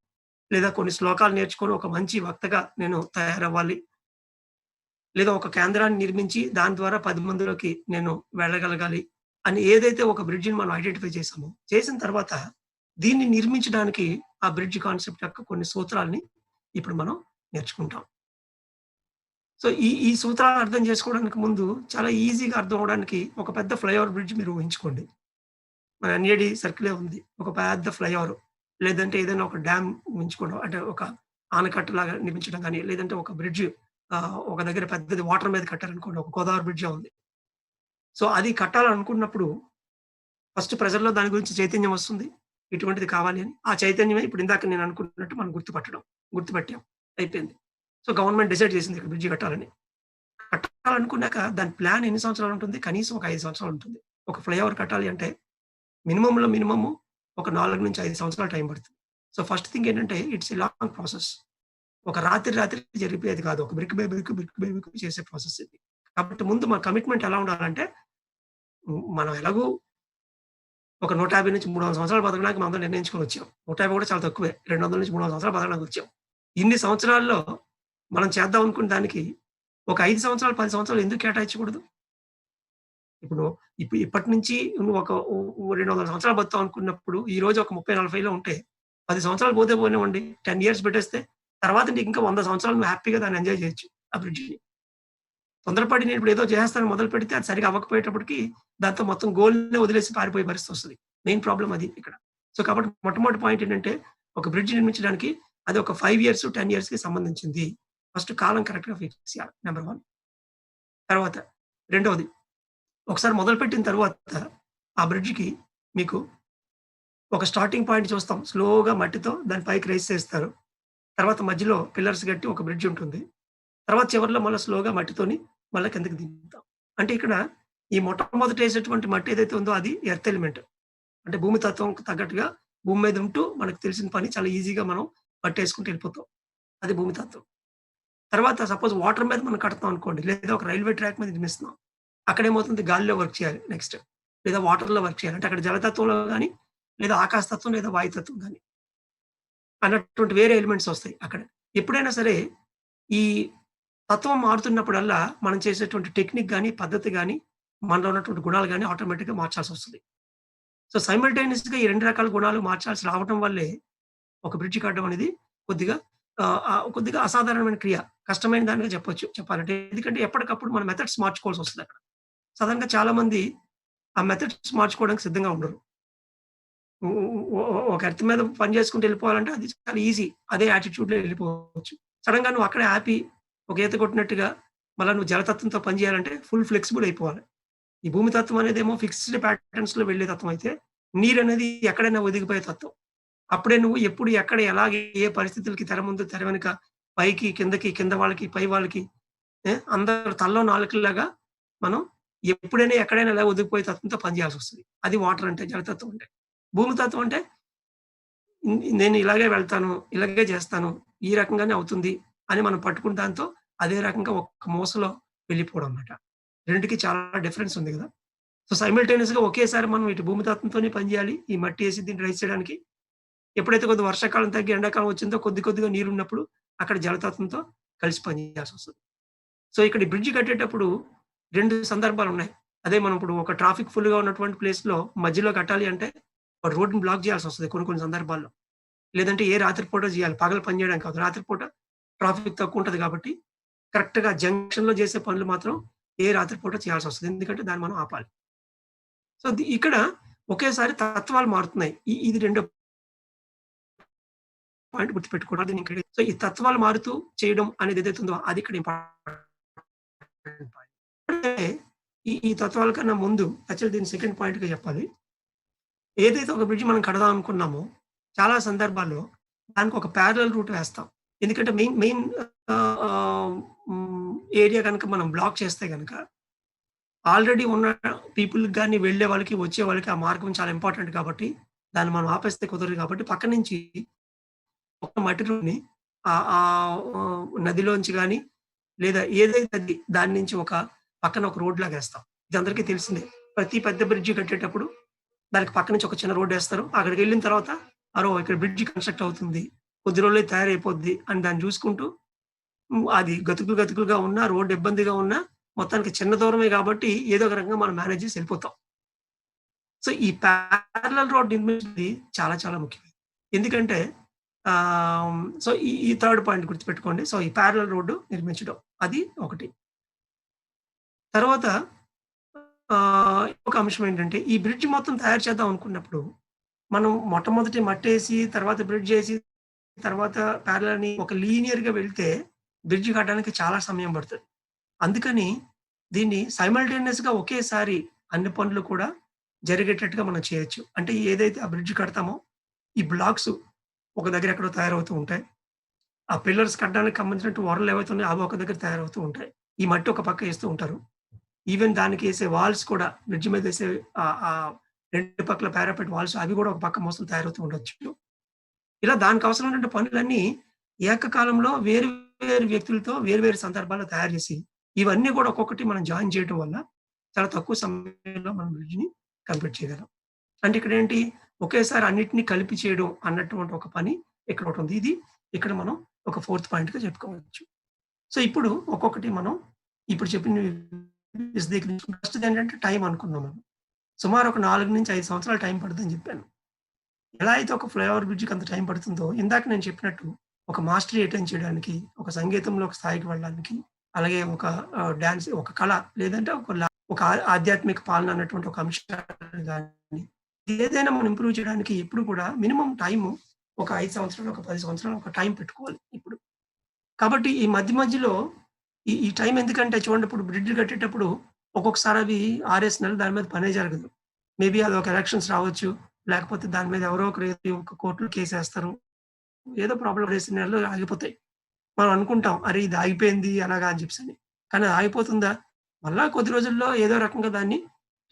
లేదా కొన్ని శ్లోకాలు నేర్చుకొని ఒక మంచి వక్తగా నేను తయారవ్వాలి. లేదా ఒక కేంద్రాన్ని నిర్మించి దాని ద్వారా 10 మందిలోకి నేను వెళ్ళగలగాలి అని ఏదైతే ఒక బ్రిడ్జిని మనం ఐడెంటిఫై చేసామో, చేసిన తర్వాత దీన్ని నిర్మించడానికి ఆ బ్రిడ్జ్ కాన్సెప్ట్ యొక్క కొన్ని సూత్రాల్ని ఇప్పుడు మనం నేర్చుకుంటాం. సో, ఈ సూత్రాలు అర్థం చేసుకోవడానికి ముందు చాలా ఈజీగా అర్థం అవ్వడానికి ఒక పెద్ద ఫ్లైఓవర్ బ్రిడ్జ్ మీరు ఊహించుకోండి. మన ఎన్ఏడి సర్కిలే ఉంది. ఒక పెద్ద ఫ్లైఓవర్ లేదంటే ఏదైనా ఒక డ్యామ్ ఊహించుకోవడం అంటే ఒక ఆనకట్టలాగా నిర్మించడం గాని, లేదంటే ఒక బ్రిడ్జ్ ఒక దగ్గర పెద్దది వాటర్ మీద కట్టారనుకోండి. ఒక గోదావరి బ్రిడ్జే ఉంది. సో, అది కట్టాలనుకున్నప్పుడు ఫస్ట్ ప్రజల్లో దాని గురించి చైతన్యం వస్తుంది. ఇటువంటిది కావాలి అని. ఆ చైతన్యమే ఇప్పుడు ఇందాక నేను అనుకున్నట్టు మనం గుర్తుపట్టాం. అయిపోయింది. సో, గవర్నమెంట్ డిసైడ్ చేసింది ఇక్కడ బ్రిడ్జి కట్టాలని. కట్టాలనుకున్నాక దాని ప్లాన్ ఎన్ని సంవత్సరాలు ఉంటుంది? కనీసం ఒక 5 సంవత్సరాలు ఉంటుంది. ఒక ఫ్లైఓవర్ కట్టాలి అంటే మినిమమ్‌లో మినిమమ్ ఒక 4-5 సంవత్సరాలు టైం పడుతుంది. సో, ఫస్ట్ థింగ్ ఏంటంటే ఇట్స్ ఎ లాంగ్ ప్రాసెస్. ఒక రాత్రి జరిపేది కాదు. ఒక brick by brick, brick by brick చేసే ప్రాసెస్ ఇది. కాబట్టి ముందు మన కమిట్మెంట్ ఎలా ఉండాలంటే మనం ఎలాగో ఒక 150-300 సంవత్సరాలు బతకడానికి మనందరం నిర్ణయించుకొనొచ్చాం. 150 కూడా చాలా తక్కువే. 200-300 సంవత్సరాలు బతకడానికొచ్చాం. ఇన్ని సంవత్సరాల్లో మనం చేద్దాం అనుకున్న దానికి ఒక 5 సంవత్సరాలు, 10 సంవత్సరాలు ఎందుకు కేటాయించకూడదు? ఇప్పుడు ఇప్పటి నుంచి నువ్వు ఒక 200 సంవత్సరాలు బతుకుతావు అనుకున్నప్పుడు, ఈ రోజు ఒక 30, 40లో ఉంటే 10 సంవత్సరాలు పోతే పోనివ్వండి. 10 ఇయర్స్ పెట్టేస్తే తర్వాత నీకు ఇంకా 100 సంవత్సరాలు నువ్వు హ్యాపీగా దాన్ని ఎంజాయ్ చేయొచ్చు ఆ బ్రిడ్జిని. తొందరపడి నేను ఇప్పుడు ఏదో చేస్తానని మొదలుపెడితే అది సరిగ్గా అవ్వకపోయేటప్పటికి దాంతో మొత్తం గోల్‌నే వదిలేసి పారిపోయే పరిస్థితి వస్తది. మెయిన్ ప్రాబ్లమ్ అది ఇక్కడ. సో, కాబట్టి మొట్టమొదటి పాయింట్ ఏంటంటే ఒక బ్రిడ్జ్ నిర్మించడానికి అది ఒక 5 ఇయర్స్, 10 ఇయర్స్‌కి సంబంధించింది. ఫస్ట్ కాలం కరెక్ట్‌గా ఫిక్స్ చేయాలి. నంబర్ 1. తర్వాత రెండోది ఒకసారి మొదలుపెట్టిన తర్వాత ఆ బ్రిడ్జ్‌కి మీకు ఒక స్టార్టింగ్ పాయింట్ చూస్తాం. స్లోగా మట్టితో దాన్ని పైకి రైజ్ చేస్తారు. తర్వాత మధ్యలో పిల్లర్స్ కట్టి ఒక బ్రిడ్జ్ ఉంటుంది. తర్వాత చివరిలో మళ్ళా స్లోగా మట్టితోని మళ్ళా కిందకి దింపుతాం. అంటే ఇక్కడ ఈ మొట్టమొదట ఏసేటువంటి మట్టి ఏదైతే ఉందో అది ఎర్త్ ఎలిమెంట్. అంటే భూమి తత్వంకి తగ్గట్టుగా భూమి మీద ఉంటూ మనకు తెలిసిన పని చాలా ఈజీగా మనం పట్టేసుకుంటూ వెళ్ళిపోతాం. అది భూమి తత్వం. తర్వాత సపోజ్ వాటర్ మీద మనం కడతాం అనుకోండి. లేదా ఒక రైల్వే ట్రాక్ మీద నిర్మిస్తున్నాం. అక్కడేమవుతుంది గాలిలో వర్క్ చేయాలి నెక్స్ట్. లేదా వాటర్‌లో వర్క్ చేయాలి. అంటే అక్కడ జలతత్వంలో గాని, లేదా ఆకాశతత్వం లేదా వాయుతత్వం గాని అన్నటువంటి వేరే ఎలిమెంట్స్ వస్తాయి అక్కడ. ఎప్పుడైనా సరే ఈ తత్వం మారుతున్నప్పుడల్లా మనం చేసేటువంటి టెక్నిక్ గాని, పద్ధతి గాని, మనలో ఉన్నటువంటి గుణాలు గాని ఆటోమేటిక్‌గా మార్చాల్సొస్తది. సో, సైమల్టేనియస్‌గా ఈ 2 రకాల గుణాలు మార్చాల్సి రావటం వల్లే ఒక బ్రిడ్జ్ కట్టడం అనేది కొద్దిగా కొద్దిగా అసాధారణమైన క్రియ. కష్టమైన దానిగా చెప్పొచ్చు చెప్పాలంటే. ఎందుకంటే ఎప్పటికప్పుడు మన మెథడ్స్ మార్చుకోవాల్సొస్తదక్కడ. సాధారణంగా చాలా మంది ఆ మెథడ్స్ మార్చుకోవడానికి సిద్ధంగా ఉండరు. ఒ ఒ ఒ ఒక ఎర్త్ మీద పని చేసుకుంటూ వెళ్ళిపోవాలంటే అది చాలా ఈజీ. అదే యాటిట్యూడ్‌లో వెళ్ళిపోవచ్చు. సడెన్‌గా నువ్వు అక్కడే ఆపి ఒక ఈత కొట్టినట్టుగా మళ్ళా నువ్వు జలతత్వంతో పని చేయాలంటే ఫుల్ ఫ్లెక్సిబుల్ అయిపోవాలి. ఈ భూమి తత్వం అనేదేమో ఫిక్స్డ్ ప్యాటర్న్స్‌లో వెళ్ళే తత్వం అయితే, నీరనేది ఎక్కడైనా ఒదిగిపోయే తత్వం. అప్పుడే నువ్వు ఎప్పుడు, ఎక్కడ, ఎలాగ, ఏ పరిస్థితులకి తెర ముందు, తెర వెనుక, పైకి, కిందకి, కింద వాళ్ళకి, పై వాళ్ళకి అందరూ తలలో నాలుకల్లాగా మనం ఎప్పుడైనా, ఎక్కడైనా ఇలా ఒదిగిపోయే తత్వంతో పని చేయాల్సొస్తది. అది వాటర్ అంటే, జలతత్వం అంటే. భూమి తత్వం అంటే నేను ఇలాగే వెళ్తాను, ఇలాగే చేస్తాను, ఈ రకంగానే అవుతుంది అని మనం పట్టుకున్న దాంతో అదే రకంగా ఒక్క మూసలో వెళ్ళిపోవడం అన్నమాట. రెండిటికి చాలా డిఫరెన్స్ ఉంది గదా! సో, సైమల్టేనియస్‌గా ఒకేసారి మనం ఇటు భూమి తత్వంతోనే పని జేయాలి. ఈ మట్టి ఏసి దీన్ని రైజ్ చేయడానికి. ఎప్పుడైతే కొద్దిగా వర్షాకాలం తగ్గి ఎండాకాలం వచ్చిందో కొద్దిగా నీరున్నప్పుడు అక్కడ జలతత్వంతో కలిసి పని చేయాల్సొస్తది. సో, ఇక్కడ ఈ బ్రిడ్జ్ కట్టేటప్పుడు 2 సందర్భాలున్నాయి. అదే మనం ఇప్పుడు ఒక ట్రాఫిక్ ఫుల్‌గా ఉన్నటువంటి ప్లేస్‌లో మధ్యలో కట్టాలి అంటే, రోడ్‌ని బ్లాక్ చేయాల్సొస్తది కొన్ని కొన్ని సందర్భాల్లో. లేదంటే ఏ రాత్రి పూట చేయాలి. పగలు పని చేయడానికి కాదు. రాత్రి పూట ట్రాఫిక్ తక్కువుంటది కాబట్టి, కరెక్ట్‌గా జంక్షన్‌లో చేసే పనులు మాత్రం ఏ రాత్రి పూట చేయాల్సొస్తది. ఎందుకంటే దాన్ని మనం ఆపాలి. సో, ఇక్కడ ఒకేసారి తత్వాలు మారుతున్నాయి. ఇది రెండో పాయింట్ గుర్తుపెట్టుకోవడం. అది ఇక్కడ సో, ఈ తత్వాలు మారుతూ చేయడం అనేది ఏదైతే ఉందో అది ఇక్కడ ఇంపార్టెంట్ పాయింట్. అంటే ఈ తత్వాల కన్నా ముందు యాక్చువల్లీ దీన్ని సెకండ్ పాయింట్‌గా చెప్పాలి. ఏదైతే ఒక బ్రిడ్జ్ మనం కడదాం అనుకున్నామో, చాలా సందర్భాల్లో దానికి ఒక పారలెల్ రూట్ వేస్తాం. ఎందుకంటే మెయిన్ మెయిన్ ఏరియా గనుక మనం బ్లాక్ చేస్తే గనక, ఆల్రెడీ ఉన్న పీపుల్‌కి గాని, వెళ్ళే వాళ్ళకి, వచ్చే వాళ్ళకి ఆ మార్గం చాలా ఇంపార్టెంట్ కాబట్టి, దాన్ని మనం ఆపేస్తే కుదరదు కాబట్టి, పక్క నుంచి ఒక మట్టి రోడ్‌ని నదిలోంచి గాని, లేదా ఏదైతే అది దాని నుంచి పక్కన ఒక రోడ్‌లాగేస్తాం. ఇది అందరికీ తెలిసిందే. ప్రతి పెద్ద బ్రిడ్జ్ కట్టేటప్పుడు దానికి పక్క నుంచి ఒక చిన్న రోడ్డేస్తారు. అక్కడికెళ్ళిన తర్వాత ఇక్కడ బ్రిడ్జ్ కన్‌స్ట్రక్ట్ అవుతుంది. కొద్ది రోజుల్లో తయారైపోద్ది అని దాన్ని చూసుకుంటూ అది గతుకులు గతుకులుగా ఉన్నా, రోడ్ ఇబ్బందిగా ఉన్నా, మొత్తానికి చిన్న దూరమే కాబట్టి ఏదో ఒక రకంగా మనం మేనేజ్ చేసి ఎళ్ళిపోతాం. సో, ఈ పారలెల్ రోడ్ నిర్మించింది చాలా చాలా ముఖ్యమైనది. ఎందుకంటే సో, ఈ థర్డ్ పాయింట్ గుర్తుపెట్టుకోండి. సో, ఈ పారలెల్ రోడ్డు నిర్మించడం. అది ఒకటి. తర్వాత ఒక అంశం ఏంటంటే, ఈ బ్రిడ్జ్ మొత్తం తయారు చేద్దాం అనుకున్నప్పుడు, మనం మొట్టమొదటి మట్టేసి, తర్వాత బ్రిడ్జేసి, తర్వాత పారలెల్ అని ఒక లీనియర్‌గా వెళ్తే, బ్రిడ్జ్ కట్టడానికి చాలా సమయం పడతది. అందుకని దీన్ని సైమల్టేనియస్‌గా ఒకేసారి అన్ని పనులు కూడా జరిగేటట్టుగా మనం చేయొచ్చు. అంటే ఏదైతే ఆ బ్రిడ్జ్ కడతామో, ఈ బ్లాక్స్ ఒక దగ్గర ఎక్కడో తయారవుతూ ఉంటాయి. ఆ పిల్లర్స్ కట్టడానికి సంబంధించినట్టు వరలు ఏవైతే ఉన్నాయో అవి ఒక దగ్గర తయారవుతూ ఉంటాయి. ఈ మట్టి ఒక పక్క ఏస్తూ ఉంటారు. ఈవెన్ దానికేసే వాల్స్ కూడా బ్రిడ్జ్ మీదేసే ఆహ్, 2 పక్కల పారాపెట్ వాల్స్ అవి కూడా ఒక పక్క మోస్తరు తయారవుతూ ఉండొచ్చు. ఇలా దానికి అవసరమైనటువంటి పనులన్నీ ఏకకాలంలో వేరు వేరు వ్యక్తులతో వేరు వేరు సందర్భాల్లో తయారు చేసి, ఇవన్నీ కూడా ఒక్కొక్కటి మనం జాయిన్ చేయటం వల్ల చాలా తక్కువ సమయంలో మనం బ్రిడ్జ్‌ని కంప్లీట్ చేయగలం. అంటే ఇక్కడేంటి ఒకేసారి అన్నిటిని కలిపి చేయడం అన్నటువంటి ఒక పని ఇక్కడ ఒకటుంది. ఇది ఇక్కడ మనం ఒక ఫోర్త్ పాయింట్‌గా చెప్పుకోవచ్చు. సో, ఇప్పుడు ఒక్కొక్కటి మనం ఇప్పుడు చెప్పినవి విశదీకరించుకుందాం. ఫస్ట్‌దేంటంటే టైం అనుకున్నాం మనం. సుమారు ఒక 4-5 సంవత్సరాలు టైం పడుతుందని చెప్పాను. ఎలా అయితే ఒక ఫ్లైఓవర్ బ్రిడ్జ్‌కి అంత టైం పడుతుందో, ఇందాక నేను చెప్పినట్టు ఒక మాస్టరీ అటైన్ చేయడానికి, ఒక సంగీతంలో ఒక స్థాయికి వెళ్ళడానికి, అలాగే ఒక డాన్స్ ఒక కళ లేదంటే ఒక ఆధ్యాత్మిక పాలన అన్నటువంటి ఒక అంశాన్ని గాని, ఏదైనా మనం ఇంప్రూవ్ చేయడానికి ఎప్పుడు కూడా మినిమమ్ టైము ఒక 5 సంవత్సరాలు, ఒక 10 సంవత్సరాలు ఒక టైం పెట్టుకోవాలి ఇప్పుడు. కాబట్టి ఈ మధ్య మధ్యలో ఈ టైం ఎందుకంటే చూడండి ఇప్పుడు బ్రిడ్జ్ కట్టేటప్పుడు ఒక్కొక్కసారి అవి 6, 7 నెలలు దాని మీద పనే జరగదు. మేబీ అదొక ఎలక్షన్స్ రావచ్చు. లేకపోతే దాని మీద ఎవరో ఒకరు ఒక కోర్ట్‌లో కేసేస్తారు. ఏదో ప్రాబ్లమ్ 2 నెలల్లో ఆగిపోతాయి. మనం అనుకుంటాం అరే! ఇది ఆగిపోయింది అలాగా అని చెప్పేసని. కానీ అది ఆగిపోతుందా? మళ్ళా కొద్ది రోజుల్లో ఏదో రకంగా దాన్ని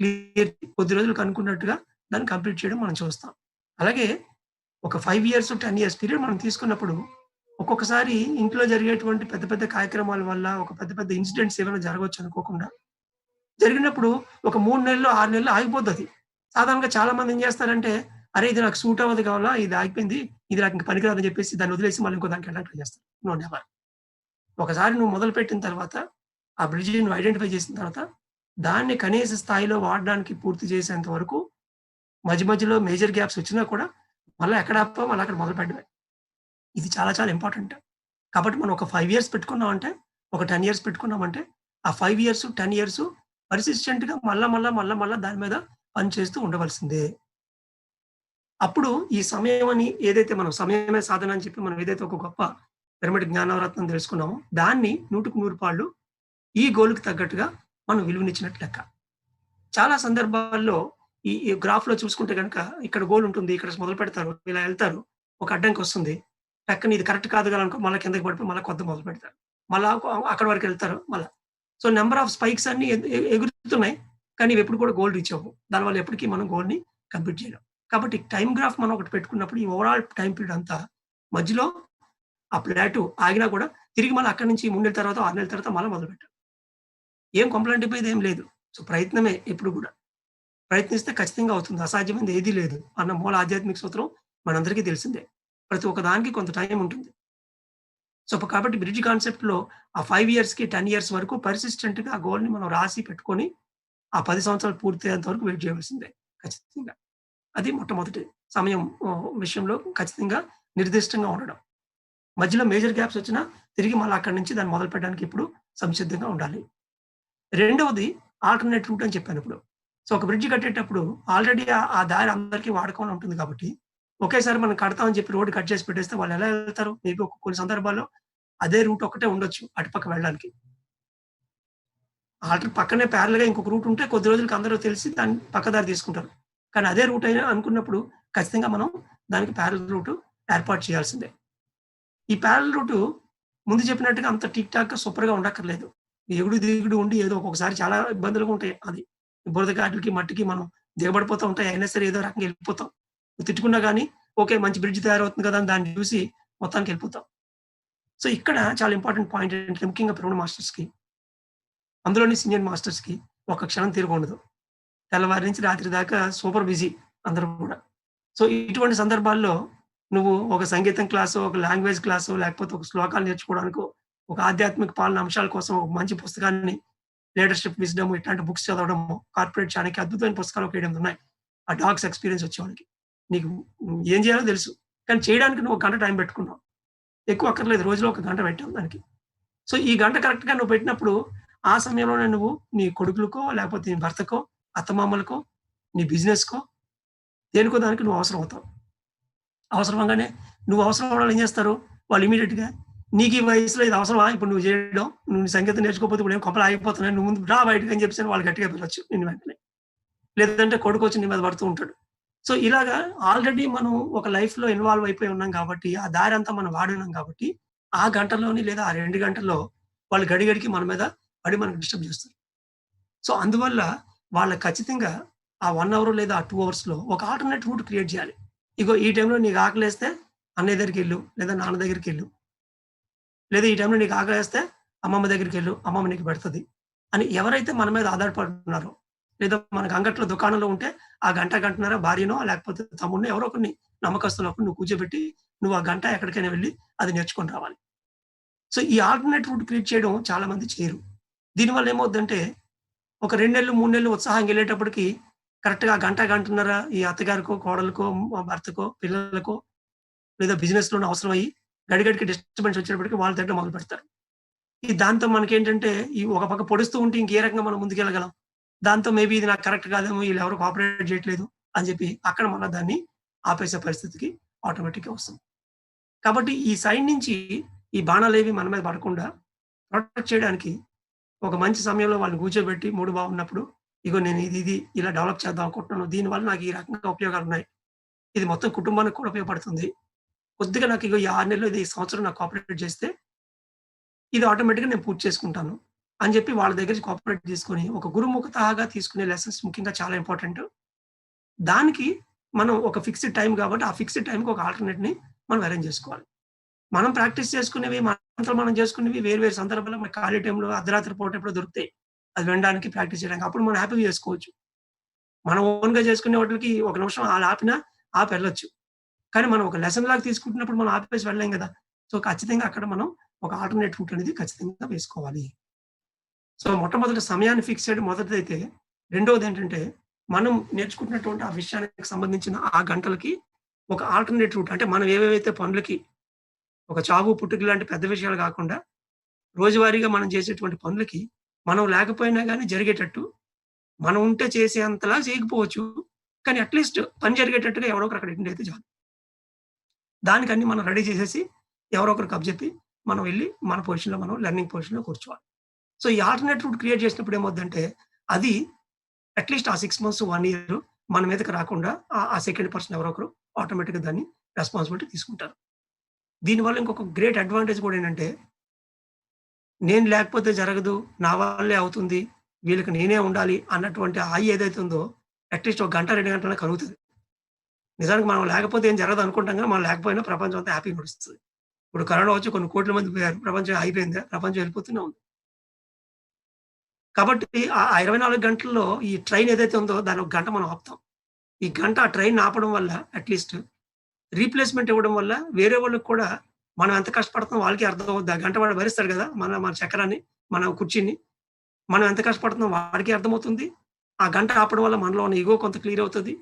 క్లియర్ కొద్ది రోజులకు అనుకున్నట్టుగా దాన్ని కంప్లీట్ చేయడం మనం చూస్తాం. అలాగే ఒక 5 ఇయర్స్, 10 ఇయర్స్ పీరియడ్ మనం తీసుకున్నప్పుడు ఒక్కొక్కసారి ఇంట్లో జరిగేటువంటి పెద్ద పెద్ద కార్యక్రమాల వల్ల ఒక పెద్ద పెద్ద ఇన్సిడెంట్స్ ఏమైనా జరగొచ్చు అనుకోకుండా జరిగినప్పుడు ఒక 3 నెలలు, 6 నెలలు ఆగిపోద్దది. సాధారణంగా చాలా మంది ఏం చేస్తారంటే, అరే! ఇది నాకు సూట్ అవ్వదు కావాలా, ఇది ఆగిపోయింది. ఇది నాకు ఇంక పనికిరాదని చెప్పేసి దాన్ని వదిలేసి మళ్ళీ ఇంకో దానికెళ్ళడానికి ట్రై చేస్తారు. No never. ఒకసారి నువ్వు మొదలుపెట్టిన తర్వాత, ఆ బ్రిడ్జ్‌ని నువ్వు ఐడెంటిఫై చేసిన తర్వాత, దాన్ని కనీస స్థాయిలో వాడడానికి పూర్తి చేసేంత వరకు మధ్య మధ్యలో మేజర్ గ్యాప్స్ వచ్చినా కూడా మళ్ళా ఎక్కడ ఆపుతామో మళ్ళా అక్కడ మొదలుపెట్టడమే. ఇది చాలా చాలా ఇంపార్టెంట్. కాబట్టి మనం ఒక 5 ఇయర్స్ పెట్టుకున్నామంటే, ఒక 10 ఇయర్స్ పెట్టుకున్నామంటే, ఆ 5 ఇయర్స్, 10 ఇయర్స్ పర్సిస్టెంట్‌గా మళ్ళా దాని మీద పని చేస్తూ ఉండవలసిందే. అప్పుడు ఈ సమయం అని ఏదైతే మనం సమయమే సాధన అని చెప్పి మనం ఏదైతే ఒక గొప్ప పిరమిడ్ జ్ఞానరత్నం తెలుసుకున్నామో, దాన్ని 100కి 100 పాళ్ళు ఈ గోల్‌కి తగ్గట్టుగా మనం విలువనిచ్చినట్టు లెక్క. చాలా సందర్భాల్లో ఈ గ్రాఫ్‌లో చూసుకుంటే గనక ఇక్కడ గోల్ ఉంటుంది. ఇక్కడ మొదలుపెడతారు. ఇలా ఎళ్తారు. ఒక అడ్డంకొస్తుంది. టక్కన ఇది కరెక్ట్ కాదు కదా అనుకో మళ్ళా కిందకి పడిపోయి మళ్ళా కొత్తది మొదలుపెడతారు. మళ్ళా అక్కడి వరకెళ్తారు మళ్ళా. సో, నంబర్ ఆఫ్ స్పైక్స్ అన్నీ ఎగురుతున్నాయి. కానీ ఇవెప్పుడు కూడా గోల్ రీచ్ అవ్వవు. దానివల్ల ఎప్పటికి మనం గోల్‌ని కంప్లీట్ చేయలేం. కాబట్టి టైమ్ గ్రాఫ్ మనం ఒకటి పెట్టుకున్నప్పుడు ఈ ఓవరాల్ టైమ్ పీరియడ్ అంతా మధ్యలో ఆ ప్లాట్యూ ఆగినా కూడా తిరిగి మళ్ళీ అక్కడి నుంచి 3 నెలల తర్వాత, 6 నెలల తర్వాత మళ్ళా మొదలుపెట్టాలి. ఏం కొంపలంటిపోయేది ఏం లేదు. సో, ప్రయత్నమే ఎప్పుడు కూడా. ప్రయత్నిస్తే ఖచ్చితంగా అవుతుంది. అసాధ్యమైనది ఏదీ లేదు అన్న మూల ఆధ్యాత్మిక సూత్రం మనందరికీ తెలిసిందే. ప్రతి ఒక్క దానికి కొంత టైం ఉంటుంది. సో, కాబట్టి బ్రిడ్జ్ కాన్సెప్ట్‌లో ఆ 5 ఇయర్స్‌కి, 10 ఇయర్స్ వరకు పర్సిస్టెంట్‌గా ఆ గోల్‌ని మనం రాసి పెట్టుకొని, ఆ 10 సంవత్సరాలు పూర్తయ్యేంత వరకు వెయిట్ చేయవలసిందే ఖచ్చితంగా. అది మొట్టమొదటి సమయం విషయంలో ఖచ్చితంగా నిర్దిష్టంగా ఉండడం. మధ్యలో మేజర్ గ్యాప్స్ వచ్చినా తిరిగి మళ్ళా అక్కడి నుంచి దాన్ని మొదలుపెట్టడానికి ఇప్పుడు సంసిద్ధంగా ఉండాలి. రెండవది ఆల్టర్‌నేట్ రూట్ అని చెప్పానిప్పుడు. సో, ఒక బ్రిడ్జ్ కట్టేటప్పుడు ఆల్రెడీ ఆ దారి అందరికీ వాడకంలో ఉంటుంది కాబట్టి, ఒకేసారి మనం కడతామని చెప్పి రోడ్ కట్ చేసి పెట్టేస్తే వాళ్ళెలా ఎళ్తారు? మేబీ కొన్ని సందర్భాల్లో అదే రూట్ ఒక్కటే ఉండొచ్చు అటుపక్క వెళ్ళడానికి. పక్కనే ప్యారలెల్‌గా ఇంకొక రూట్ ఉంటే కొద్ది రోజులకి అందరూ తెలిసి దాన్ని పక్కదారి తీసుకుంటారు. కానీ అదే రూట్ అయినా అనుకున్నప్పుడు ఖచ్చితంగా మనం దానికి ప్యారలెల్ రూట్ ఏర్పాటు చేయాల్సిందే. ఈ ప్యారలెల్ రూటు ముందు చెప్పినట్టుగా అంత టిక్ టాక్‌గా సూపర్‌గా ఉండక్కర్లేదు. ఎగుడు దిగుడు ఉండి ఏదో ఒక్కొక్కసారి చాలా ఇబ్బందులుగా ఉంటాయి అది. బురద గాట్లకి, మట్టికి మనం దిగబడిపోతూ ఉంటాయి. అయినా సరే ఏదో రకంగా ఎళ్ళిపోతాం. తిట్టుకున్నా గాని ఓకే. మంచి బ్రిడ్జ్ తయారవుతుంది కదా! అని దాన్ని చూసి మొత్తానికెళ్ళిపోతాం. సో, ఇక్కడ చాలా ఇంపార్టెంట్ పాయింట్ ఏంటంటే ముఖ్యంగా ప్రౌఢ మాస్టర్స్‌కి అందులోని సీనియర్ మాస్టర్స్‌కి ఒక్క క్షణం తీరిగుండదు. తెల్లవారి నుంచి రాత్రి దాకా సూపర్ బిజీ అందరూ కూడా. సో, ఇటువంటి సందర్భాల్లో నువ్వు ఒక సంగీతం క్లాసో, ఒక లాంగ్వేజ్ క్లాసో, లేకపోతే ఒక శ్లోకాలు నేర్చుకోవడానికో, ఒక ఆధ్యాత్మిక పాలన అంశాల కోసం ఒక మంచి పుస్తకాన్ని లీడర్‌షిప్ విజ్డమ్ ఇట్లాంటి బుక్స్ చదవడము, కార్పొరేట్ చాణక్య అద్భుతమైన పుస్తకాలు ఒక 7, 8 ఉన్నాయి. ఆ డాగ్స్ ఎక్స్‌పీరియన్స్ వచ్చేవాళ్ళకి. నీకు ఏం చేయాలో తెలుసు. కానీ చేయడానికి నువ్వు ఒక గంట టైం పెట్టుకున్నావు. ఎక్కువ అక్కర్లేదు. రోజులో ఒక గంట పెట్టావు దానికి. సో, ఈ గంట కరెక్ట్‌గా నువ్వు పెట్టినప్పుడు, ఆ సమయంలోనే నువ్వు నీ కొడుకులకో, లేకపోతే నీ భర్తకో, అత్తమామలకో, నీ బిజినెస్‌కో, దేనికో దానికి నువ్వు అవసరం అవుతావు. అవసరం అవ్వంగానే నువ్వు అవసరం అవ్వడం ఏం చేస్తారు? వాళ్ళు ఇమ్మీడియేట్‌గా నీకు ఈ వయసులో ఇది అవసరమా? ఇప్పుడు నువ్వు చేయడం? నువ్వు సంగీతం నేర్చుకోకపోతే ఇప్పుడేం కొంపలు ఆగిపోతున్నాయి. నువ్వు ముందు రా బయటకి అని చెప్పేసని వాళ్ళు గట్టిగా పిలవచ్చు నిన్ను వెంటనే. లేదంటే కొడుకొచ్చి నీ మీద పడుతూ ఉంటాడు. సో, ఇలాగా ఆల్రెడీ మనం ఒక లైఫ్‌లో ఇన్వాల్వ్ అయిపోయి ఉన్నాం కాబట్టి, ఆ దారంతా మనం వాడున్నాం కాబట్టి, ఆ గంటలోని లేదా ఆ 2 గంటల్లో వాళ్ళు గడికి మన మీద పడి మనకు డిస్టర్బ్ చేస్తారు. సో, అందువల్ల వాళ్ళకి ఖచ్చితంగా ఆ 1 అవర్ లేదా ఆ 2 అవర్స్‌లో ఒక ఆల్టర్‌నేట్ రూట్ క్రియేట్ చేయాలి. ఇగో ఈ టైంలో నీకు ఆకలేస్తే అన్నయ్య దగ్గరికెళ్ళు, లేదా నాన్న దగ్గరికెళ్ళు. లేదా ఈ టైంలో నీకు ఆకలేస్తే అమ్మమ్మ దగ్గరికెళ్ళు, అమ్మమ్మ నీకు పెడతది. అని ఎవరైతే మన మీద ఆధారపడుతున్నారో, లేదా మనకు అంగట్లో దుకాణంలో ఉంటే ఆ గంట, గంటన్నర భార్యనో లేకపోతే తమ్ముడినో ఎవరో ఒకరిని నమ్మకస్తులు ఒకరిని నువ్వు కూర్చోబెట్టి, నువ్వు ఆ గంట ఎక్కడికైనా వెళ్లి అది నేర్చుకొని రావాలి. సో, ఈ ఆల్టర్‌నేట్ రూట్ క్రియేట్ చేయడం చాలా మంది చేయరు. దీనివల్ల ఏమవుద్దంటే, ఒక 2 నెలలు, 3 నెలలు ఉత్సాహంగా ఎళ్ళేటప్పటికి కరెక్ట్‌గా గంట, గంటన్నర ఈ అత్తగారికో, కోడలికో, భర్తకో, పిల్లలకో లేదా బిజినెస్‌లోనో అవసరమయ్యి గడికి డిస్టర్బెన్స్ వచ్చేటప్పటికి వాళ్ళు తిట్టడం మొదలుపెడతారు. దాంతో మనకేంటంటే, ఈ ఒక పక్క పొడుస్తూ ఉంటే ఇంకే రకంగా మనం ముందుకెళ్ళగలం. దాంతో మేబీ ఇది నాకు కరెక్ట్ కాదేమో, ఈళ్ళెవరు కోఆపరేట్ చేయట్లేదు అని చెప్పి అక్కడ మళ్ళా దాన్ని ఆపేసే పరిస్థితికి ఆటోమేటిక్‌గా వస్తుంది. కాబట్టి ఈ సైడ్ నుంచి ఈ బాణాలేవి మన మీద పడకుండా ప్రొటెక్ట్ చేయడానికి ఒక మంచి సమయంలో వాళ్ళని కూర్చోబెట్టి మూడ్ బాగున్నప్పుడు, ఇగో నేను ఇది ఇలా డెవలప్ చేద్దాం అనుకుంటున్నాను. దీనివల్ల నాకు ఈ రకంగా ఉపయోగాలున్నాయి. ఇది మొత్తం కుటుంబానికి కూడా ఉపయోగపడుతుంది. కొద్దిగా నాకు ఇగో ఈ 6 నెలలు, ఈ సంవత్సరం నాకు కోఆపరేట్ చేస్తే ఇది ఆటోమేటిక్‌గా నేను పూర్తి చేసుకుంటాను. అని చెప్పి వాళ్ళ దగ్గర నుంచి కోఆపరేట్ తీసుకొని, ఒక గురుముఖతహగా తీసుకునే లెసన్స్ ముఖ్యంగా చాలా ఇంపార్టెంట్. దానికి మనం ఒక ఫిక్స్డ్ టైమ్ కాబట్టి, ఆ ఫిక్స్డ్ టైమ్‌కి ఒక ఆల్టర్‌నేట్‌ని మనం అరేంజ్ చేసుకోవాలి. మనం ప్రాక్టీస్ చేసుకునేవి, మనంతలో మనం చేసుకునేవి వేరు వేరు సందర్భాల్లో మనకి ఖాళీ టైమ్‌లో అర్ధరాత్రి పూట ఎప్పుడో దొరుకుతాయి. అది వినడానికి, ప్రాక్టీస్ చేయడానికి. అప్పుడు మనం హ్యాపీగా చేసుకోవచ్చు. మనం ఓన్‌గా చేసుకునే వాటిలకి ఒక నిమిషం అలా ఆపినా ఆపెళ్ళొచ్చు. కానీ మనం ఒక లెసన్ లాగా తీసుకుంటున్నప్పుడు మనం ఆపేసి వెళ్ళలేం గదా! సో, ఖచ్చితంగా అక్కడ మనం ఒక ఆల్టర్‌నేట్ రూట్ అనేది ఖచ్చితంగా వేసుకోవాలి. సో, మొట్టమొదటి సమయాన్ని ఫిక్స్ చేయడం మొదటిదైతే, రెండోదేంటంటే, మనం నేర్చుకుంటున్నటువంటి ఆ విషయానికి సంబంధించిన ఆ గంటలకి ఒక ఆల్టర్‌నేట్ రూట్ అంటే మనం ఏవేవైతే పనులకి ఒక చావు, పుట్టుక లాంటి పెద్ద విషయాలు గాకుండా, రోజువారీగా మనం చేసేటువంటి పనులకి మనం లేకపోయినా గాని జరిగేటట్టు, మనం ఉంటే చేసేంతలా చేయకపోవచ్చు. కానీ అట్‌లీస్ట్ పని జరిగేటట్టుగా ఎవరో ఒకరు అక్కడ అటెండ్ అయితే చాలు. దానికన్నీ మనం రెడీ చేసేసి, ఎవరో ఒకరికి అప్పజెప్పి, మనం వెళ్లి మన పొజిషన్‌లో మనం లెర్నింగ్ పొజిషన్‌లో కూర్చోవాలి. సో, ఈ ఆల్టర్‌నేట్ రూట్ క్రియేట్ చేసినప్పుడు ఏమవుద్దంటే, అది అట్‌లీస్ట్ ఆ 6 మంత్స్, 1 ఇయర్ మన మీదకి రాకుండా ఆ సెకండ్ పర్సన్ ఎవరో ఒకరు ఆటోమేటిక్‌గా దాన్ని రెస్పాన్సిబిలిటీ తీసుకుంటారు. దీనివల్ల ఇంకొక గ్రేట్ అడ్వాంటేజ్ కూడా ఏంటంటే, నేను లేకపోతే జరగదు, నా వల్లే అవుతుంది, వీళ్ళకి నేనే ఉండాలి అన్నటువంటి ఏదైతే ఉందో అట్‌లీస్ట్ ఒక గంట, 2 గంటలైనా కలుగుతది. నిజానికి మనం లేకపోతే ఏం జరగదు అనుకుంటాం గానీ, మనం లేకపోయినా ప్రపంచం అంతా హ్యాపీగా నడుస్తది. ఇప్పుడు కరోనా వచ్చి కొన్ని కోట్ల మంది పోయారు. ప్రపంచం అయిపోయిందా? ప్రపంచం వెళ్ళిపోతూనే ఉంది. కాబట్టి ఆ 24 గంటల్లో ఈ ట్రైన్ ఏదైతే ఉందో దాన్ని ఒక గంట మనం ఆపుతాం. ఈ గంట ఆ ట్రైన్‌ని ఆపడం వల్ల అట్‌లీస్ట్ రీప్లేస్‌మెంట్ ఇవ్వడం వల్ల వేరే వాళ్ళకి కూడా మనం ఎంత కష్టపడుతున్నామో వాళ్ళకి అర్థమవుద్ది. ఆ గంట వాడు భరిస్తాడు గదా! మన చక్రాన్ని, మన కుర్చీని. మనం ఎంత కష్టపడుతున్నామో వాడికి అర్థమవుతుంది. ఆ గంట ఆపడం వల్ల మనలో ఉన్న ఇగో కొంత క్లియర్ అవుతది.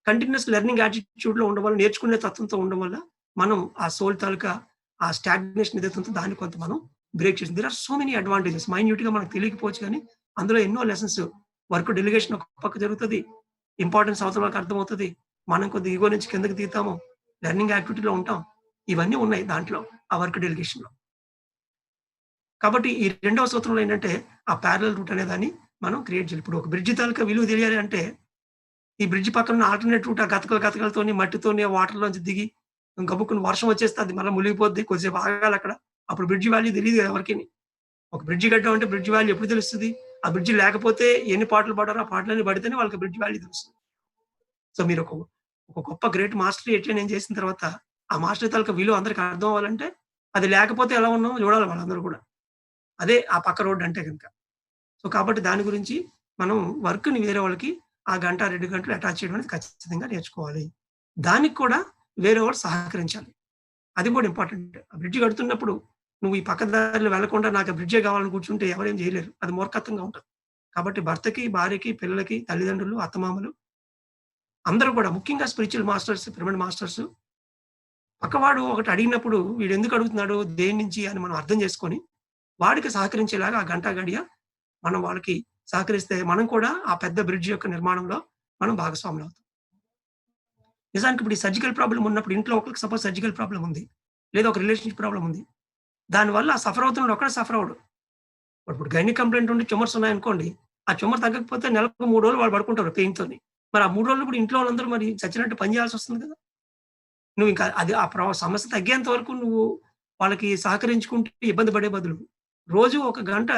కంటిన్యూయస్ లెర్నింగ్ యాటిట్యూడ్‌లో ఉండడం వల్ల, నేర్చుకునే తత్వంతో ఉండడం వల్ల, మనం ఆ సోల్ తాలూకా ఆ స్టాగ్నేషన్ ఏదైతే ఉందో దాన్ని కొంత మనం బ్రేక్ చేసింది. There are so many advantages. మైన్యూట్‌గా మనకు తెలియకపోవచ్చు గానీ, అందులో ఎన్నో లెసన్స్ వర్క్ డెలిగేషన్ ఒక పక్క జరుగుతది. ఇంపార్టెన్స్ అవతల వాళ్ళకి అర్థమవుతది. మనం కొద్దిగా ఇగో నుంచి కిందకి దిగుతాము. లెర్నింగ్ యాక్టివిటీలో ఉంటాం. ఇవన్నీ ఉన్నాయి దాంట్లో. ఆ వర్క్ డెలిగేషన్‌లో. కాబట్టి ఈ రెండవ సూత్రంలో ఏంటంటే, ఆ పారలెల్ రూట్ అనే దాన్ని మనం క్రియేట్ చేయాలి. ఇప్పుడు ఒక బ్రిడ్జ్ తాలూకా విలువ తెలియాలి అంటే, ఈ బ్రిడ్జ్ పక్కన ఉన్న ఆల్టర్‌నేట్ రూట్ ఆ గతకలతోని, మట్టితోని, వాటర్‌లోంచి దిగి గబుక్కున వర్షం వచ్చేస్తే అది మళ్ళా మునిగిపోద్ది. కొద్దిసేపు ఆగాలక్కడ. అప్పుడు బ్రిడ్జ్ వాల్యూ తెలీదు కదా ఎవరికిని. ఒక బ్రిడ్జ్ కట్టామంటే బ్రిడ్జ్ వాల్యూ ఎప్పుడు తెలుస్తది? ఆ బ్రిడ్జ్ లేకపోతే ఎన్ని పాటలు పడారో ఆ పాటలన్నీ పడితేనే వాళ్ళకి బ్రిడ్జ్ వాల్యూ తెలుస్తది. సో, మీరు ఒక గొప్ప గ్రేట్ మాస్టరీ ఎట్లైనా చేసిన తర్వాత, ఆ మాస్టరీ తాలూకా విలువ అందరికి అర్థం అవ్వాలంటే, అది లేకపోతే ఎలా ఉన్నామో చూడాలి వాళ్ళందరూ కూడా. అదే ఆ పక్క రోడ్ అంటే గనక. సో, కాబట్టి దాని గురించి మనం వర్క్‌ని వేరే వాళ్ళకి ఆ గంట, 2 గంటలు అటాచ్ చేయడం అనేది ఖచ్చితంగా నేర్చుకోవాలి. దానికి కూడా వేరే వాళ్ళు సహకరించాలి. అది కూడా ఇంపార్టెంట్. ఆ బ్రిడ్జ్ కడుతున్నప్పుడు నువ్వు ఈ పక్క దారిలో వెళ్ళకుండా నాకు ఆ బ్రిడ్జే కావాలని కూర్చుంటే ఎవరేం చేయలేరు. అది మూర్ఖత్వంగా ఉంటది. కాబట్టి భర్తకి, భార్యకి, పిల్లలకి, తల్లిదండ్రులు, అత్తమామలు అందరూ కూడా ముఖ్యంగా స్పిరిచ్యువల్ మాస్టర్స్, పిరమిడ్ మాస్టర్స్ పక్కవాడు ఒకటి అడిగినప్పుడు వీడెందుకు అడుగుతున్నాడు? దేని నుంచి అని మనం అర్థం చేసుకొని, వాడికి సహకరించేలాగా ఆ గంట, గడియ మనం వాళ్ళకి సహకరిస్తే మనం కూడా ఆ పెద్ద బ్రిడ్జ్ యొక్క నిర్మాణంలో మనం భాగస్వాములవుతాం. నిజానికి ఇప్పుడు ఈ సర్జికల్ ప్రాబ్లమ్ ఉన్నప్పుడు ఇంట్లో ఒకరికి సపోజ్ సర్జికల్ ప్రాబ్లమ్ ఉంది. లేదా ఒక రిలేషన్‌షిప్ ప్రాబ్లమ్ ఉంది. దానివల్ల సఫర్ అవుతున్నాడు ఒక్కడే సఫర్ అవ్వడు. ఇప్పుడు గైనిక్ కంప్లెయింట్ ఉండి ట్యూమర్స్ ఉన్నాయనుకోండి. ఆ ట్యూమర్ తగ్గకపోతే నెలకు 3 రోజులు వాళ్ళు పడుకుంటారు పెయిన్‌తోని. మరి ఆ 3 రోజులు కూడా ఇంట్లో వాళ్ళందరూ మరి చచ్చినట్టు పని చేయాల్సొస్తుంది కదా! నువ్వింకా అది ఆ సమస్య తగ్గేంత వరకు నువ్వు వాళ్ళకి సహకరించుకుంటూ ఇబ్బంది పడే బదులు, రోజు ఒక గంట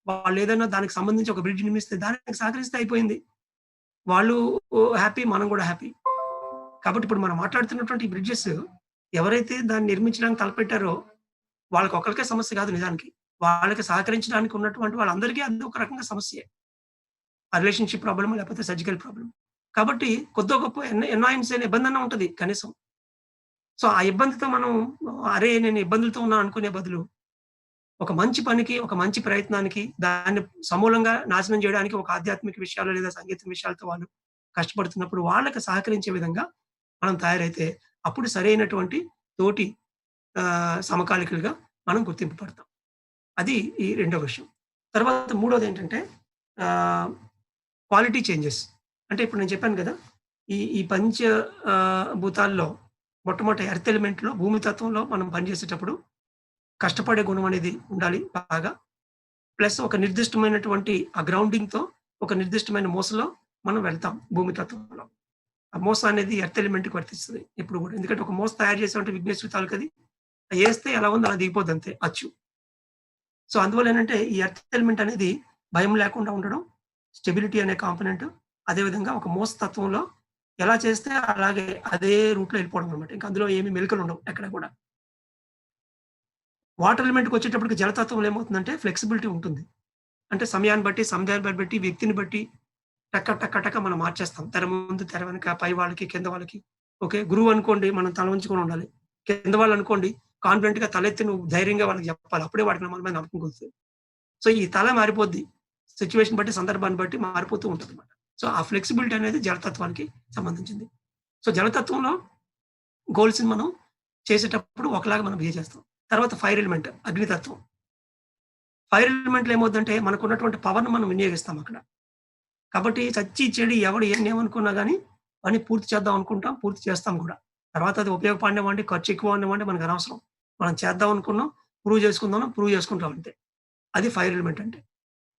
వాళ్ళేదైనా దానికి సంబంధించి ఒక బ్రిడ్జ్ నిర్మిస్తే దానికి సహకరిస్తే అయిపోయింది. వాళ్ళు హ్యాపీ. మనం గూడా హ్యాపీ. కాబట్టి ఇప్పుడు మనం మాట్లాడుతున్నటువంటి బ్రిడ్జెస్ ఎవరైతే దాన్ని నిర్మించడానికి తలపెట్టారో వాళ్ళకొక్కళ్ళకే సమస్య కాదు నిజానికి. వాళ్ళకి సహకరించడానికి ఉన్నటువంటి వాళ్ళందరికీ అది ఒక రకంగా సమస్యే. ఆ రిలేషన్‌షిప్ ప్రాబ్లమ్ లేకపోతే సర్జికల్ ప్రాబ్లమ్. కాబట్టి కొద్దో గొప్పో ఎన్నాయన్స్ అయిన ఇబ్బందన్నా ఉంటది కనీసం. సో, ఆ ఇబ్బందితో మనం అరే! నేను ఇబ్బందులతో ఉన్నాను అనుకునే బదులు, ఒక మంచి పనికి, ఒక మంచి ప్రయత్నానికి దాన్ని సమూలంగా నాశనం చేయడానికి ఒక ఆధ్యాత్మిక విషయాలు లేదా సంగీతం విషయాలతో వాళ్ళు కష్టపడుతున్నప్పుడు వాళ్ళకి సహకరించే విధంగా మనం తయారైతే అప్పుడు సరైనటువంటి తోటి సమకాలికులుగా మనం గుర్తింపు పడతాం. అది ఈ రెండో విషయం. తర్వాత మూడోదేంటంటే ఆహ్, క్వాలిటీ చేంజెస్. అంటే ఇప్పుడు నేను చెప్పాను గదా! ఈ పంచ భూతాల్లో మొట్టమొదటి ఎర్త్ ఎలిమెంట్‌లో భూమి తత్వంలో మనం పనిచేసేటప్పుడు కష్టపడే గుణం అనేది ఉండాలి బాగా. ప్లస్ ఒక నిర్దిష్టమైనటువంటి ఆ గ్రౌండింగ్‌తో ఒక నిర్దిష్టమైన మోసలో మనం వెళ్తాం భూమి తత్వంలో. ఆ మోస అనేది ఎర్త్ ఎలిమెంట్‌కి వర్తిస్తది ఎప్పుడు గూడా. ఎందుకంటే ఒక మోస తయారు చేసామంటే విఘ్నేశ్వరి తాలూకది. ఏస్తే ఎలా ఉందో అలా దిగిపోద్దంతే అచ్చు. సో, అందువల్ల ఏంటంటే ఈ ఎర్త్ ఎలిమెంట్ అనేది భయం లేకుండా ఉండడం, స్టెబిలిటీ అనే కాంపోనెంట్, అదేవిధంగా ఒక మోస తత్వంలో ఎలా చేస్తే అలాగే అదే రూట్‌లో ఎళ్ళిపోవడం అన్నమాట. ఇంక అందులో ఏమి మెలికలుండవు ఎక్కడ కూడా. వాటర్ ఎలిమెంట్‌కొచ్చేటప్పటికి జలతత్వంలో ఏమవుతుందంటే ఫ్లెక్సిబిలిటీ ఉంటుంది. అంటే సమయాన్ని బట్టి, సందర్భాన్ని బట్టి, వ్యక్తిని బట్టి టక మనం మార్చేస్తాం. తెర ముందు, తెర వెనక, పై వాళ్ళకి, కింద వాళ్ళకి. ఓకే. గురువనుకోండి మనం తల వంచుకొని ఉండాలి. కింద వాళ్ళనుకోండి కాన్ఫిడెంట్‌గా తలెత్తి నువ్వు ధైర్యంగా వాళ్ళకి జెప్పాలి. అప్పుడే వాడికి మన మీద నమ్మకం కుదురుతది. సో, ఈ తల మారిపోద్ది. సిట్యుయేషన్ బట్టి, సందర్భాన్ని బట్టి మారిపోతూ ఉంటదన్నమాట. సో, ఆ ఫ్లెక్సిబిలిటీ అనేది జలతత్వానికి సంబంధించింది. సో, జలతత్వంలో గోల్స్‌ని మనం చేసేటప్పుడు ఒకలాగా మనం బిహేవ్ చేస్తాం. తర్వాత ఫైర్ ఎలిమెంట్ అగ్నితత్వం. ఫైర్ ఎలిమెంట్‌లో ఏమవుద్దంటే మనకున్నటువంటి పవర్‌ని మనం వినియోగిస్తాం అక్కడ. కాబట్టి చచ్చి చెడి ఎవడు ఎన్నేమనుకున్నా గాని పని పూర్తి చేద్దాం అనుకుంటాం. పూర్తి చేస్తాం కూడా. తర్వాత అది ఉపయోగపడినివ్వండి, ఖర్చు ఎక్కువ అవ్వనివ్వండి మనకనవసరం. మనం చేద్దాం అనుకున్నాం, ప్రూవ్ చేసుకుంటాం అంతే. అది ఫైర్ ఎలిమెంట్ అంటే.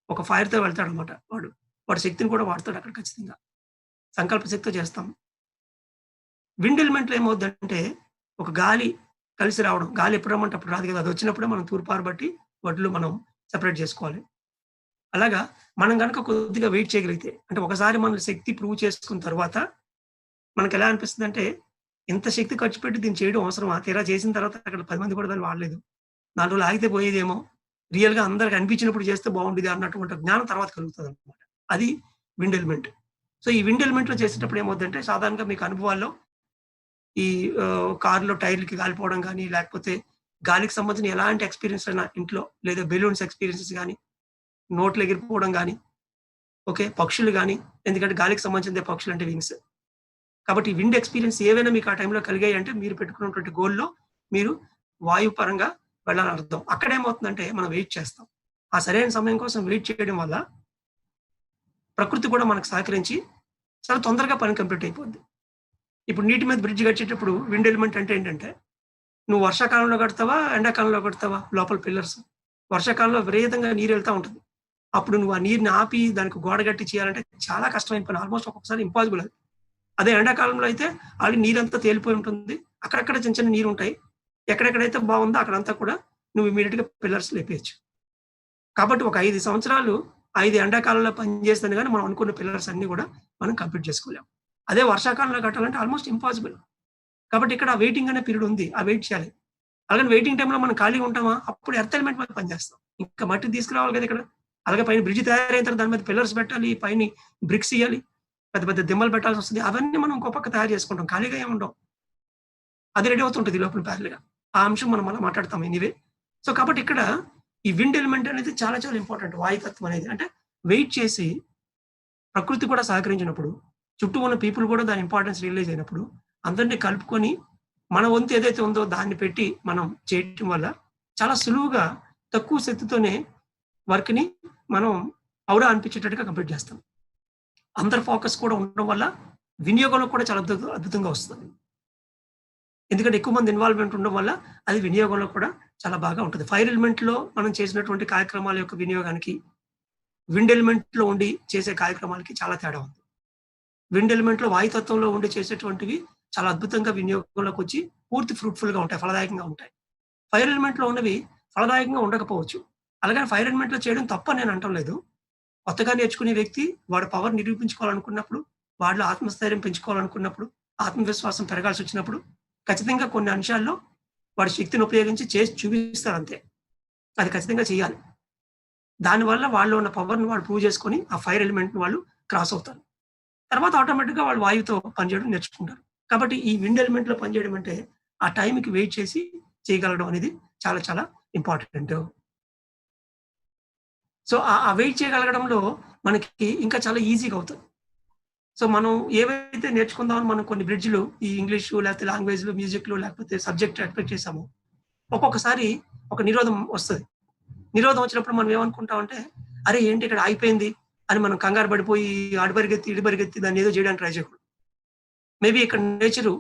ఒక ఫైర్‌తో వెళ్తాడనమాట వాడు. వాడి శక్తిని కూడా వాడతాడు అక్కడ ఖచ్చితంగా. సంకల్ప శక్తితో చేస్తాం. విండ్ ఎలిమెంట్‌లో ఏమవుద్దంటే ఒక గాలి కలిసి రావడం. గాలి ఎప్పుడు రమ్మంటే అప్పుడు రాదు కదా! అదొచ్చినప్పుడే మనం తూర్పార బట్టి వడ్లు మనం సెపరేట్ జేసుకోవాలి. అలాగా మనం గనక కొద్దిగా వెయిట్ చేయగలిగితే, అంటే ఒకసారి మన శక్తి ప్రూవ్ చేసుకున్న తర్వాత, మనకెలా అనిపిస్తదంటే, ఇంత శక్తి ఖర్చు పెట్టి దీన్ని చేయడం అవసరమా? తీరా చేసిన తర్వాత అక్కడ 10 మంది కూడా దాన్ని వాడలేదు. 4 రోజులు ఆగితే పోయేదేమో. రియల్‌గా అందరికి అనిపించినప్పుడు చేస్తే బావుండేది అన్నటువంటి జ్ఞానం తర్వాత కలుగుతదనమాట. అది విండ్ ఎలిమెంట్. సో, ఈ విండ్ ఎలిమెంట్‌లో చేసేటప్పుడు ఏమవుద్దంటే, సాధారణంగా మీకు అనుభవాల్లో ఈ కారులో టైర్‌లకి కాలిపోవడం గాని, లేకపోతే గాలికి సంబంధించిన ఎలాంటి ఎక్స్‌పీరియన్స్ అయినా ఇంట్లో లేదా బెలూన్స్ ఎక్స్‌పీరియన్సెస్ గాని, నోట్లో ఎగిరిపోవడం గాని, ఓకే. పక్షులు గాని, ఎందుకంటే గాలికి సంబంధించిందే పక్షులంటే వింగ్స్. కాబట్టి విండ్ ఎక్స్‌పీరియన్స్ ఏవైనా మీకు ఆ టైంలో కలిగాయంటే మీరు పెట్టుకున్నటువంటి గోల్‌లో మీరు వాయు పరంగా వెళ్ళాలని అర్థం. అక్కడేమవుతుందంటే మనం వెయిట్ చేస్తాం. ఆ సరైన సమయం కోసం వెయిట్ చేయడం వల్ల ప్రకృతి కూడా మనకు సహకరించి చాలా తొందరగా పని కంప్లీట్ అయిపోద్ది. ఇప్పుడు నీటి మీద బ్రిడ్జ్ కట్టేటప్పుడు విండ్ ఎలిమెంట్ అంటే ఏంటంటే, నువ్వు వర్షాకాలంలో కడతావా? ఎండాకాలంలో కడతావా? లోపల పిల్లర్స్. వర్షాకాలంలో విపరీతంగా నీరెళ్తా ఉంటది. అప్పుడు నువ్వు ఆ నీరుని ఆపి దానికి గోడ గట్టి చేయాలంటే చాలా కష్టమైన పని. ఆల్‌మోస్ట్ ఒక్కొక్కసారి ఇంపాసిబుల్ అది. అదే ఎండాకాలంలో అయితే ఆల్రెడీ నీరంతా తేలిపోయి ఉంటుంది. అక్కడక్కడ చిన్న చిన్న నీరుంటాయి. ఎక్కడెక్కడైతే బావుందో అక్కడంతా కూడా నువ్వు ఇమ్మీడియేట్‌గా పిల్లర్స్ లేపేయొచ్చు. కాబట్టి ఒక 5 సంవత్సరాలు 5 ఎండాకాలంలో పనిచేస్తేనే గాని మనం అనుకున్న పిల్లర్స్ అన్నీ గూడా మనం కంప్లీట్ చేసుకోలేం. అదే వర్షాకాలంలో కట్టాలంటే ఆల్‌మోస్ట్ ఇంపాసిబుల్. కాబట్టి ఇక్కడ వెయిటింగ్ అనే పీరియడ్ ఉంది. ఆ వెయిట్ చేయాలి. అలాగని వెయిటింగ్ టైమ్‌లో మనం ఖాళీగా ఉంటామా? అప్పుడు ఎర్త్ ఎలిమెంట్ మీద పనిచేస్తాం. ఇంకా మట్టి తీసుకురావాలి కదా ఇక్కడ. అలాగే పైన బ్రిడ్జ్ తయారైన తర్వాత దాని మీద పిల్లర్స్ పెట్టాలి. పైని బ్రిక్స్ ఇయ్యాలి. పెద్ద పెద్ద దిమ్మలు పెట్టాల్సొస్తది. అవన్నీ మనం ఇంకో పక్క తయారు చేసుకుంటాం. ఖాళీగా ఏమి ఉండం. అది రెడీ అవుతుంటది ఈ లోపల ప్యారలెల్‌గా. ఆ అంశం మనం మళ్ళా మాట్లాడతాం ఎనీవే. సో, కాబట్టి ఇక్కడ ఈ విండ్ ఎలిమెంట్ అనేది చాలా చాలా ఇంపార్టెంట్. వాయుతత్వం అనేది. అంటే వెయిట్ చేసి ప్రకృతి కూడా సహకరించినప్పుడు, చుట్టూ ఉన్న పీపుల్ కూడా దాని ఇంపార్టెన్స్ రియలైజ్ అయినప్పుడు, అందరిని కలుపుకొని మన వంతు ఏదైతే ఉందో దాన్ని పెట్టి మనం చేయటం వల్ల చాలా సులువుగా తక్కువ శక్తితోనే వర్క్‌ని మనం ఔరా అనిపించేటట్టుగా కంప్లీట్ చేస్తాం. అందరి ఫోకస్ కూడా ఉండడం వల్ల వినియోగంలో కూడా చాలా అద్భుతంగా వస్తది. ఎందుకంటే ఎక్కువ మంది ఇన్వాల్వ్‌మెంట్ ఉండడం వల్ల అది వినియోగంలో కూడా చాలా బాగా ఉంటది. ఫైర్ ఎలిమెంట్‌లో మనం చేసినటువంటి కార్యక్రమాల యొక్క వినియోగానికి, విండ్ ఎలిమెంట్‌లో ఉండి చేసే కార్యక్రమాలకి చాలా తేడా ఉంది. విండ్ ఎలిమెంట్‌లో వాయుతత్వంలో ఉండి చేసేటువంటివి చాలా అద్భుతంగా వినియోగంలోకొచ్చి పూర్తి ఫ్రూట్‌ఫుల్‌గా ఉంటాయి. ఫలదాయకంగా ఉంటాయి. ఫైర్ ఎలిమెంట్‌లో ఉన్నవి ఫలదాయకంగా ఉండకపోవచ్చు. అలాగని ఫైర్ ఎలిమెంట్‌లో చేయడం తప్పని నేను అనటం లేదు. కొత్తగా నేర్చుకునే వ్యక్తి వాడి పవర్ నిరూపించుకోవాలనుకున్నప్పుడు, వాడిలో ఆత్మస్థైర్యం పెంచుకోవాలనుకున్నప్పుడు, ఆత్మవిశ్వాసం పెరగాల్సొచ్చినప్పుడు, ఖచ్చితంగా కొన్ని అంశాల్లో వాడి శక్తిని ఉపయోగించి చేసి చూపిస్తారంతే. అది ఖచ్చితంగా చేయాలి. దానివల్ల వాళ్ళలో ఉన్న పవర్‌ని వాడు ప్రూవ్ చేసుకొని, ఆ ఫైర్ ఎలిమెంట్‌ని వాళ్ళు క్రాస్ అవుతారు. తర్వాత ఆటోమేటిక్‌గా వాళ్ళు వాయువుతో పనిచేయడం నేర్చుకుంటారు. కాబట్టి ఈ విండ్ ఎలిమెంట్‌లో పనిచేయడం అంటే, ఆ టైంకి వెయిట్ చేసి చేయగలగడం అనేది చాలా చాలా ఇంపార్టెంటు. సో, ఆ వెయిట్ చేయగలగడంలో మనకి ఇంకా చాలా ఈజీగా అవుతది. సో, మనం ఏవైతే నేర్చుకుందామని మనం కొన్ని బ్రిడ్జ్‌లు ఈ ఇంగ్లీషు లేకపోతే లాంగ్వేజ్‌లు, మ్యూజిక్‌లు లేకపోతే సబ్జెక్ట్ ఎక్స్‌పెక్ట్ చేసామో, ఒక్కొక్కసారి ఒక నిరోధం వస్తది. నిరోధం వచ్చినప్పుడు మనం ఏమనుకుంటామంటే, అరే! ఏంటి ఇక్కడ ఆగిపోయింది అని మనం కంగారు పడిపోయి అటు పరిగెత్తి, ఇటు పరిగెత్తి దాన్ని ఏదో చేయడానికి ట్రై చేయకూడదు. మేబీ ఇక్కడ నేచరు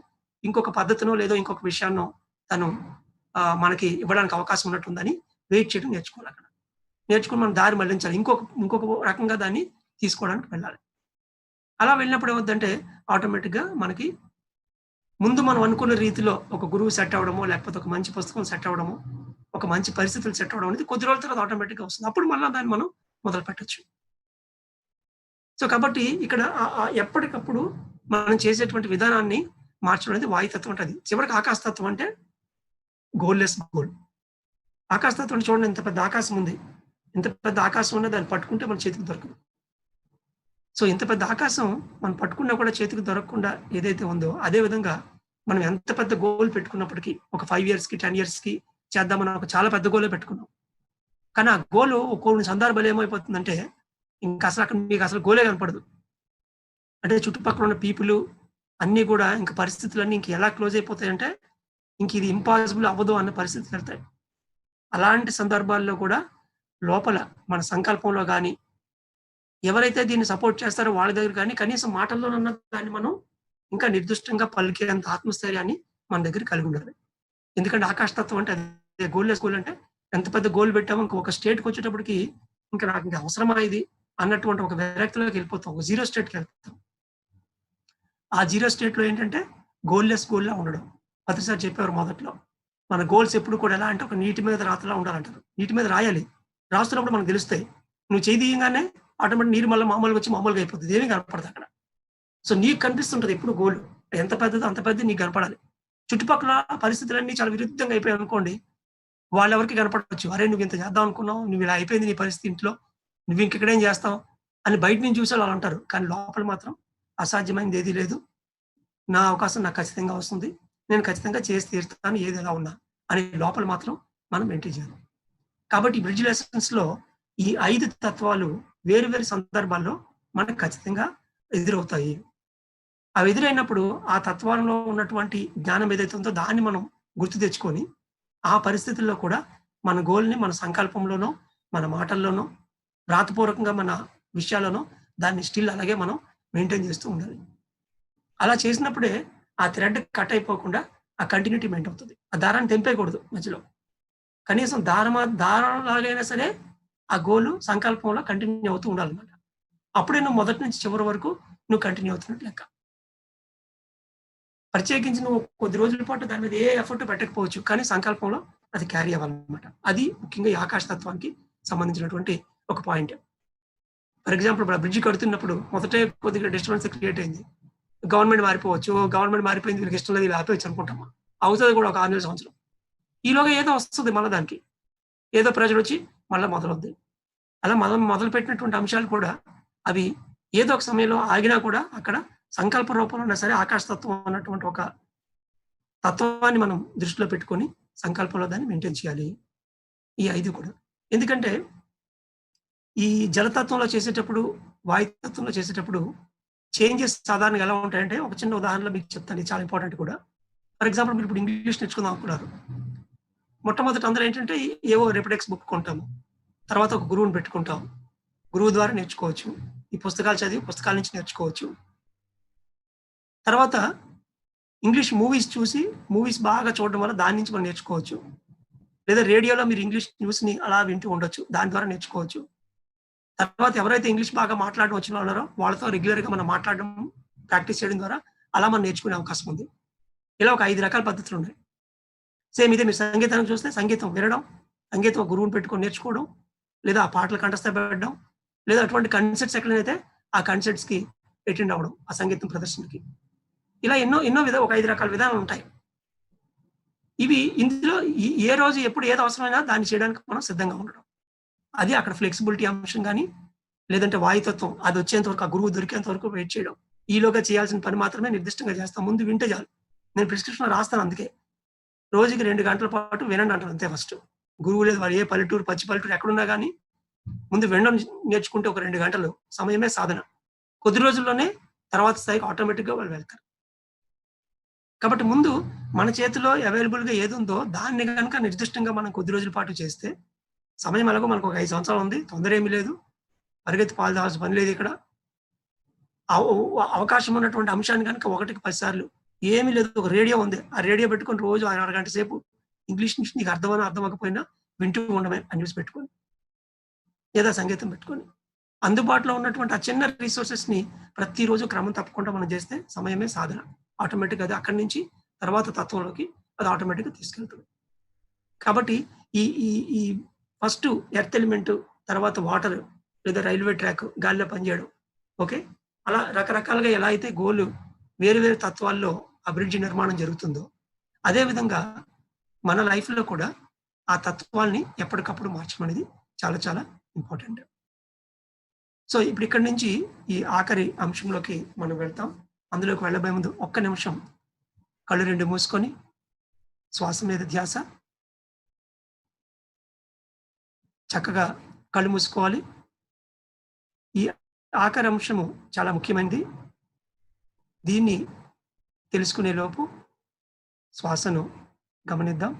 ఇంకొక పద్ధతినో, లేదో ఇంకొక విషయాన్నో తను మనకి ఇవ్వడానికి అవకాశం ఉన్నట్టుందని వెయిట్ చేయడం నేర్చుకోవాలక్కడ. నేర్చుకొని మనం దారి మళ్లించాలి. ఇంకొక రకంగా దాన్ని తీసుకోవడానికి వెళ్ళాలి. అలా వెళ్ళినప్పుడు ఏమవుద్దంటే ఆటోమేటిక్‌గా మనకి ముందు మనం అనుకున్న రీతిలో ఒక గురువు సెట్ అవ్వడమో, లేకపోతే ఒక మంచి పుస్తకం సెట్ అవ్వడమో, ఒక మంచి పరిస్థితులు సెట్ అవ్వడం అనేది కొద్ది రోజుల తర్వాత ఆటోమేటిక్‌గా వస్తుంది. అప్పుడు మళ్ళా దాన్ని మనం మొదలు పెట్టొచ్చు. సో, కాబట్టి ఇక్కడ ఎప్పటికప్పుడు మనం చేసేటువంటి విధానాన్ని మార్చడం అనేది వాయుతత్వం అంటది. చివరికి ఆకాశతత్వం అంటే గోల్లెస్ గోల్. ఆకాశతత్వం అంటే చూడండి ఇంత పెద్ద ఆకాశం ఉంది. ఇంత పెద్ద ఆకాశం ఉన్న దాన్ని పట్టుకుంటే మన చేతికి దొరకదు. సో, ఇంత పెద్ద ఆకాశం మనం పట్టుకున్నా కూడా చేతికి దొరకకుండా ఏదైతే ఉందో, అదే విధంగా మనం ఎంత పెద్ద గోల్ పెట్టుకున్నప్పటికీ ఒక 5 ఇయర్స్‌కి, 10 ఇయర్స్‌కి చేద్దామని ఒక చాలా పెద్ద గోలే పెట్టుకున్నాం. కానీ ఆ గోలు కొన్ని సందర్భాల్లో ఏమైపోతుందంటే, అక్కడ మీకసలు గోలే కనపడదు. అంటే చుట్టుపక్కల ఉన్న పీపులు అన్నీ గూడా ఇంక పరిస్థితులన్నీ ఇంక ఎలా క్లోజ్ అయిపోతాయంటే, ఇంక ఇది ఇంపాసిబుల్ అవ్వదు అన్న పరిస్థితులెళ్తాయి. అలాంటి సందర్భాల్లో కూడా లోపల మన సంకల్పంలో గాని, ఎవరైతే దీన్ని సపోర్ట్ చేస్తారో వాళ్ళ దగ్గర గాని కనీసం మాటల్లోనన్నా దాన్ని మనం ఇంకా నిర్దిష్టంగా పలికేంత ఆత్మస్థైర్యాన్ని మన దగ్గర కలిగుండాలి. ఎందుకంటే ఆకాశతత్వం అంటే అదే గోల్లెస్ గోల్ అంటే ఎంత పెద్ద గోల్ పెట్టామో ఇంకొక స్టేట్‌కొచ్చేటప్పటికి ఇంక నాకింక అవసరమా ఇది అన్నటువంటి ఒక విరక్తిలోకి వెళ్ళిపోతాం. ఒక జీరో స్టేట్‌కెళ్తాం. ఆ జీరో స్టేట్‌లో ఏంటంటే గోల్లెస్ గోల్‌లా ఉండడం. పత్రి సార్ చెప్పారు మొదట్లో. మన గోల్స్ ఎప్పుడు కూడా ఎలా అంటే ఒక నీటి మీద రాతలా ఉండాలంటారు. నీటి మీద రాయాలి. రాస్తున్నప్పుడు మనకు తెలుస్తాయి. నువ్వు చెయ్యి తీయంగానే ఆటోమేటిక్ నీరు మళ్ళా మామూలుగా వచ్చి మామూలుగా అయిపోతది. ఏమీ కనపడదక్కడ. సో, నీకు కనిపిస్తుంటది ఎప్పుడు గోల్. ఎంత పెద్దదో అంత పెద్దది నీకు కనపడాలి. చుట్టుపక్కల పరిస్థితులన్నీ చాలా విరుద్ధంగా అయిపోయాయనుకోండి, వాళ్ళెవరికీ కనపడొచ్చు. "అరే! నువ్వింత చేద్దాం అనుకున్నావు. నువ్విలా అయిపోయింది నీ పరిస్థితి ఇంట్లో. నువ్వింకిక్కడేం చేస్తావు?" అని బయట నుంచి చూసేవాళ్ళు అలా అంటారు. కానీ లోపల మాత్రం అసాధ్యమైనదేదీ లేదు. నా అవకాశం నాకు ఖచ్చితంగా వస్తుంది. నేను ఖచ్చితంగా చేసి తీరుతాను ఏదెలా ఉన్నా. అనే లోపల మాత్రం మనం మెయింటైన్ చేయాలి. కాబట్టి బ్రిడ్జ్ లెసన్స్‌లో ఈ 5 తత్వాలు వేరు వేరు సందర్భాల్లో మనకు ఖచ్చితంగా ఎదురవుతాయి. అవి ఎదురైనప్పుడు ఆ తత్వంలో ఉన్నటువంటి జ్ఞానం ఏదైతే ఉందో దాన్ని మనం గుర్తు తెచ్చుకొని, ఆ పరిస్థితుల్లో కూడా మన గోల్‌ని మన సంకల్పంలోనో, మన మాటల్లోనో, వ్రాతపూర్వకంగా మన విషయాల్లోనో దాన్ని స్టిల్ అలాగే మనం మెయింటైన్ చేస్తూ ఉండాలి. అలా చేసినప్పుడే ఆ థ్రెడ్ కట్ అయిపోకుండా ఆ కంటిన్యూటీ మెయింటైన్ అవుతది. ఆ దారాన్ని తెంపేయకూడదు మధ్యలో. కనీసం దారం లాగైనా సరే ఆ గోలు సంకల్పంలో కంటిన్యూ అవుతూ ఉండాలన్నమాట. అప్పుడే నువ్వు మొదటి నుంచి చివరి వరకు నువ్వు కంటిన్యూ అవుతున్నట్టు లెక్క. ప్రత్యేకించి నువ్వు కొద్ది రోజుల పాటు దాని మీద ఏ ఎఫర్ట్ పెట్టకపోవచ్చు. కానీ సంకల్పంలో అది క్యారీ అవ్వాలన్నమాట. అది ముఖ్యంగా ఈ ఆకాశ తత్వానికి సంబంధించినటువంటి ఒక పాయింట్. ఫర్ ఎగ్జాంపుల్ ఇప్పుడు ఆ బ్రిడ్జ్ కడుతున్నప్పుడు మొదటే కొద్దిగా డిస్టర్బెన్స్ క్రియేట్ అయింది. గవర్నమెంట్ మారిపోవచ్చు. గవర్నమెంట్ మారిపోయింది వీళ్ళకి ఇష్టం లేదు ఇలా ఆపేయొచ్చు అనుకుంటాం మనం. అవుతది కూడా ఒక 6 నెలల సంవత్సరం. ఈలోగా ఏదో వస్తది మళ్ళా దానికి. ఏదో ప్రెషర్ వచ్చి మళ్ళా మొదలవుద్ది. అలా మనం మొదలుపెట్టినటువంటి అంశాలు కూడా అవి ఏదో ఒక సమయంలో ఆగినా కూడా అక్కడ సంకల్ప రూపంలో ఉన్నా సరే ఆకాశతత్వం అన్నటువంటి ఒక తత్వాన్ని మనం దృష్టిలో పెట్టుకొని సంకల్పంలో దాన్ని మెయింటైన్ చేయాలి. ఈ 5 కూడా. ఎందుకంటే ఈ జలతత్వంలో చేసేటప్పుడు, వాయుతత్వంలో చేసేటప్పుడు చేంజెస్ సాధారణంగా ఎలా ఉంటాయంటే ఒక చిన్న ఉదాహరణలో మీకు చెప్తాను. ఇది చాలా ఇంపార్టెంట్ కూడా. ఫర్ ఎగ్జాంపుల్ మీరు ఇప్పుడు ఇంగ్లీష్ నేర్చుకుందాం అనుకున్నారు. మొట్టమొదట అందరూ ఏంటంటే ఏవో రెపిటెక్స్ బుక్ కొంటాము. తర్వాత ఒక గురువుని పెట్టుకుంటాం. గురువు ద్వారా నేర్చుకోవచ్చు. ఈ పుస్తకాలు చదివి పుస్తకాల నుంచి నేర్చుకోవచ్చు. తర్వాత ఇంగ్లీష్ మూవీస్ చూసి, మూవీస్ బాగా చూడడం వల్ల దాని నుంచి మనం నేర్చుకోవచ్చు. లేదా రేడియోలో మీరు ఇంగ్లీష్ న్యూస్‌ని అలా వింటూ ఉండొచ్చు. దాని ద్వారా నేర్చుకోవచ్చు. తర్వాత ఎవరైతే ఇంగ్లీష్ బాగా మాట్లాడడం వచ్చిన వాళ్ళో వాళ్ళతో రెగ్యులర్‌గా మనం మాట్లాడడం, ప్రాక్టీస్ చేయడం ద్వారా అలా మనం నేర్చుకునే అవకాశం ఉంది. ఇలా ఒక 5 రకాల పద్ధతులున్నాయి. సేమ్ ఇదే మీరు సంగీతాన్ని చూస్తే సంగీతం వినడం, సంగీతం ఒక గురువుని పెట్టుకొని నేర్చుకోవడం, లేదా ఆ పాటలు కంఠస్థ పెట్టడం, లేదా అటువంటి కన్సర్ట్స్ ఎక్కడైతే ఆ కన్సర్ట్స్‌కి అటెండ్ అవ్వడం. ఆ సంగీతం ప్రదర్శనకి. ఇలా ఎన్నో ఎన్నో ఒక 5 రకాల విధానాలుంటాయి. ఇవి ఇందులో ఏ రోజు ఎప్పుడు ఏది అవసరమైనా దాన్ని చేయడానికి మనం సిద్ధంగా ఉండడం. అది అక్కడ ఫ్లెక్సిబిలిటీ అంశం గాని, లేదంటే వాయుతత్వం అదొచ్చేంత వరకు ఆ గురువు దొరికేంత వరకు వెయిట్ చేయడం. ఈలోగా చేయాల్సిన పని మాత్రమే నిర్దిష్టంగా చేస్తాం. ముందు వింటే చాలు. నేను ప్రిస్క్రిప్షన్‌లో రాస్తాను అందుకే. రోజుకి 2 గంటల పాటు వినండి అంటాను అంతే ఫస్ట్. గురువు లేదు వాడు ఏ పల్లెటూరు, పచ్చి పల్లెటూరు ఎక్కడున్నా గాని ముందు వినడం నేర్చుకుంటే ఒక 2 గంటలు సమయమే సాధన. కొద్ది రోజుల్లోనే తర్వాత స్థాయికి ఆటోమేటిక్‌గా వాళ్ళు వెళ్తారు. కాబట్టి ముందు మన చేతిలో అవైలబుల్‌గా ఏదుందో దాన్ని గనక నిర్దిష్టంగా మనం కొద్ది రోజుల పాటు చేస్తే, సమయం ఎలాగో మనకు ఒక 5 సంవత్సరాలు ఉంది. తొందర ఏమీ లేదు. పరిగెత్తి పాలు తాగాల్సిన పని లేదు ఇక్కడ. అవకాశం ఉన్నటువంటి అంశాన్ని గనక ఒకటికి 10 సార్లు ఏమీ లేదు. ఒక రేడియో ఉంది. ఆ రేడియో పెట్టుకొని రోజు అరగంట సేపు ఇంగ్లీష్ నుంచి నీకు అర్థమైనా అర్థం అవ్వకపోయినా వింటూ ఉండడమే ఆ న్యూస్ పెట్టుకొని. లేదా సంగీతం పెట్టుకొని. అందుబాటులో ఉన్నటువంటి ఆ చిన్న రిసోర్సెస్‌ని ప్రతిరోజు క్రమం తప్పకుండా మనం చేస్తే సమయమే సాధన. ఆటోమేటిక్‌గా అది అక్కడి నుంచి తర్వాత తత్వంలోకి అది ఆటోమేటిక్‌గా తీసుకెళ్తది. కాబట్టి ఈ ఈ ఈ ఫస్టు ఎర్త్ ఎలిమెంట్, తర్వాత వాటర్ లేదా రైల్వే ట్రాక్ గాలిలో పనిచేయడం. ఓకే. అలా రకరకాలుగా ఎలా అయితే వేరు వేరు తత్వాల్లో ఆ బ్రిడ్జ్ నిర్మాణం జరుగుతుందో, అదే విధంగా మన లైఫ్‌లో కూడా ఆ తత్వాల్ని ఎప్పటికప్పుడు మార్చడం అనేది చాలా చాలా ఇంపార్టెంట్. సో, ఇప్పుడు ఇక్కడి నుంచి ఈ ఆఖరి అంశంలోకి మనం వెళ్తాం. అందులోకి వెళ్ళబోయే ముందు ఒక్క నిమిషం కళ్ళు 2 మూసుకొని శ్వాస మీద ధ్యాస. చక్కగా కళ్ళు మూసుకోవాలి. ఈ ఆఖరి అంశము చాలా ముఖ్యమైనది. దీన్ని తెలుసుకునే లోపు శ్వాసను గమనిద్దాం.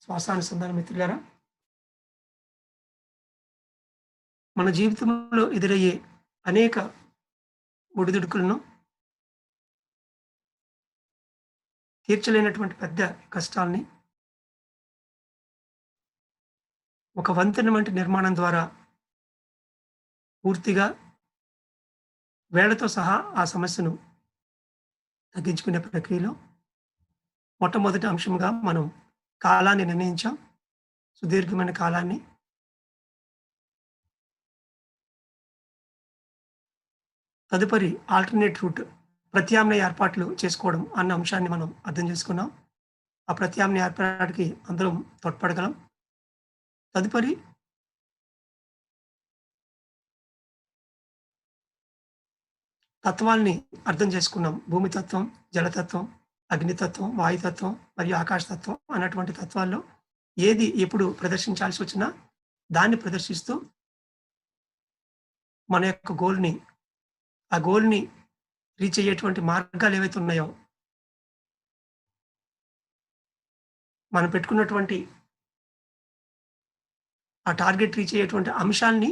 శ్వాసానుసంధానం మిత్రులారా, మన జీవితంలో ఎదురయ్యే అనేక ఒడిదుడుకులను, తీర్చలేనటువంటి పెద్ద కష్టాల్ని ఒక వంతెన వంటి నిర్మాణం ద్వారా పూర్తిగా వేళ్ళతో సహా ఆ సమస్యను తగ్గించుకునే ప్రక్రియలో మొట్టమొదటి అంశంగా మనం కాలాన్ని నిర్ణయించాం. సుదీర్ఘమైన కాలాన్ని. తదుపరి ఆల్టర్‌నేట్ రూట్ ప్రత్యామ్నాయ ఏర్పాట్లు చేసుకోవడం అన్న అంశాన్ని మనం అర్థం చేసుకున్నాం. ఆ ప్రత్యామ్నాయ ఏర్పాటుకి అందరం తోడ్పడగలం. తదుపరి తత్వాల్ని అర్థం చేసుకున్నాం. భూమి తత్వం, జలతత్వం, అగ్నితత్వం, వాయుతత్వం మరియు ఆకాశతత్వం అన్నటువంటి తత్వాల్లో ఏది ఎప్పుడు ప్రదర్శించాల్సి వచ్చినా దాన్ని ప్రదర్శిస్తూ మన యొక్క ఆ గోల్‌ని రీచ్ అయ్యేటువంటి మార్గాలు ఏవైతే ఉన్నాయో, మనం పెట్టుకున్నటువంటి ఆ టార్గెట్ రీచ్ అయ్యేటువంటి అంశాల్ని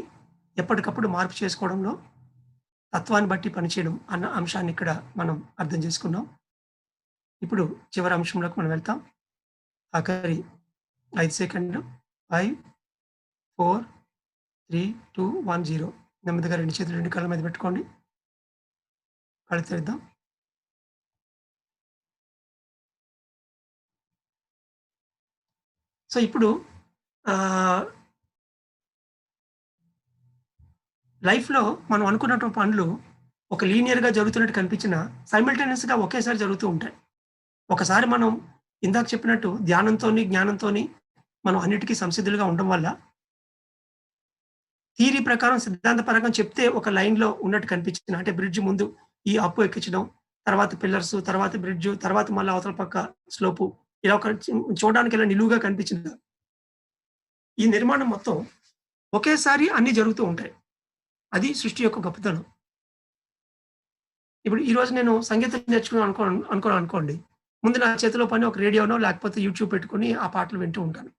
ఎప్పటికప్పుడు మార్పు చేసుకోవడంలో తత్వాన్ని బట్టి పనిచేయడం అన్న అంశాన్ని ఇక్కడ మనం అర్థం చేసుకున్నాం. ఇప్పుడు చివరి అంశంలోకి మనం వెళ్తాం. ఆఖరి 5 సెకండ్లు. 5, 4, 3, 2, 1, 0 నెమ్మదిగా 2 చేతులు 2 కళ్ళ మీద పెట్టుకోండి. కళ్ళు తెరుద్దాం. సో, ఇప్పుడు ఆహ్, లైఫ్‌లో మనం అనుకున్నటువంటి పనులు ఒక లీనియర్‌గా జరుగుతున్నట్టు కనిపించినా సైమల్టేనియస్‌గా ఒకేసారి జరుగుతూ ఉంటాయి. ఒకసారి మనం ఇందాక చెప్పినట్టు ధ్యానంతోని, జ్ఞానంతోని మనం అన్నిటికి సంసిద్ధులుగా ఉండడం వల్ల థియరీ ప్రకారం సిద్ధాంతపరంగా చెప్తే ఒక లైన్‌లో ఉన్నట్టు కనిపించిన అంటే బ్రిడ్జ్ ముందు ఈ అప్పు ఎక్కించడం, తర్వాత పిల్లర్స్, తర్వాత బ్రిడ్జ్, తర్వాత మళ్ళా అవతల పక్క స్లోపు ఇలా ఒక చూడడానికి ఇలా నిలువుగా కనిపించింది. ఈ నిర్మాణం మొత్తం ఒకేసారి అన్నీ జరుగుతూ ఉంటాయి. అది సృష్టి యొక్క గొప్పతనం. ఇప్పుడు ఈరోజు నేను సంగీతం నేర్చుకున్నాను అనుకోండి. ముందు నా చేతిలో పని ఒక రేడియోనో లేకపోతే యూట్యూబ్ పెట్టుకొని ఆ పాటలు వింటూ ఉంటాను.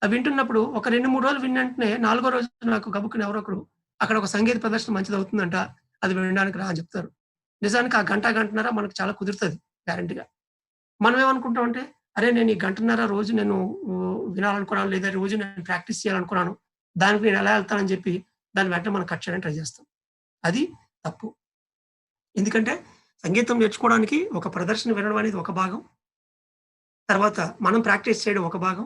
అవి వింటున్నప్పుడు ఒక 2, 3 రోజులు విన్న వెంటనే నాలుగో రోజు నాకు గబుక్కున ఎవరో ఒకరు అక్కడ ఒక సంగీత ప్రదర్శన మంచిదవుతుందంట. అది వినడానికి రా అని చెప్తారు. నిజానికి ఆ గంట, గంటన్నర మనకు చాలా కుదురుతది గ్యారంటీగా. మనం ఏమనుకుంటామంటే, అరే! నేను ఈ గంటన్నర రోజు నేను వినాలనుకున్నాను లేదా రోజు నేను ప్రాక్టీస్ చేయాలనుకున్నాను. దానికి నేను ఎలా ఎళ్తానని చెప్పి దాన్ని వెంటనే మనం కట్ చేయడానికి ట్రై చేస్తాం. అది తప్పు. ఎందుకంటే సంగీతం నేర్చుకోవడానికి ఒక ప్రదర్శన వినడం అనేది ఒక భాగం. తర్వాత మనం ప్రాక్టీస్ చేయడం ఒక భాగం.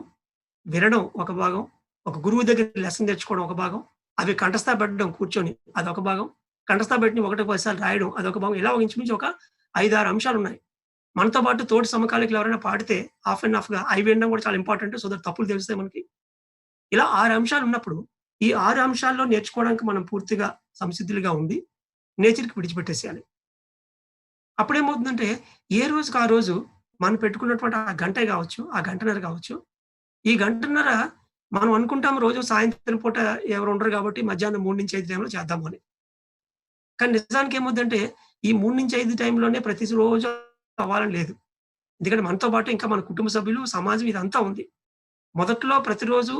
వినడం ఒక భాగం. ఒక గురువు దగ్గర లెసన్ తెచ్చుకోవడం ఒక భాగం. అవి కంఠస్థ పెట్టడం కూర్చొని అదొక భాగం. కంఠస్థ పెట్టినవి ఒకటికి 10 సార్లు రాయడం అదొక భాగం. ఇలా ఇంచుమించు ఒక 5, 6 అంశాలున్నాయి. మనతో పాటు తోటి సమకాలీకులు ఎవరైనా పాడితే హాఫ్ అండ్ హాఫ్‌గా అవి వినడం కూడా చాలా ఇంపార్టెంట్. సో దట్ తప్పులు తెలుస్తాయి మనకి. ఇలా 6 అంశాలున్నప్పుడు ఈ 6 అంశాల్లో నేర్చుకోవడానికి మనం పూర్తిగా సంసిద్ధులుగా ఉండి నేచర్‌కి విడిచిపెట్టేసేయాలి. అప్పుడేమవుతుందంటే ఏ రోజుకి ఆ రోజు మనం పెట్టుకున్నటువంటి ఆ గంటే గావచ్చు, ఆ గంటన్నర గావచ్చు ఈ గంటన్నర మనం అనుకుంటాం రోజు సాయంత్రం పూట ఎవరు ఉండరు కాబట్టి మధ్యాహ్నం 3-5 టైంలో చేద్దాము అని. కానీ నిజానికి ఏమవుద్దంటే ఈ 3-5 టైంలోనే ప్రతిరోజు అవ్వాలని లేదు. ఎందుకంటే మనతో పాటు ఇంకా మన కుటుంబ సభ్యులు, సమాజం ఇదంతా ఉంది. మొదట్లో ప్రతిరోజు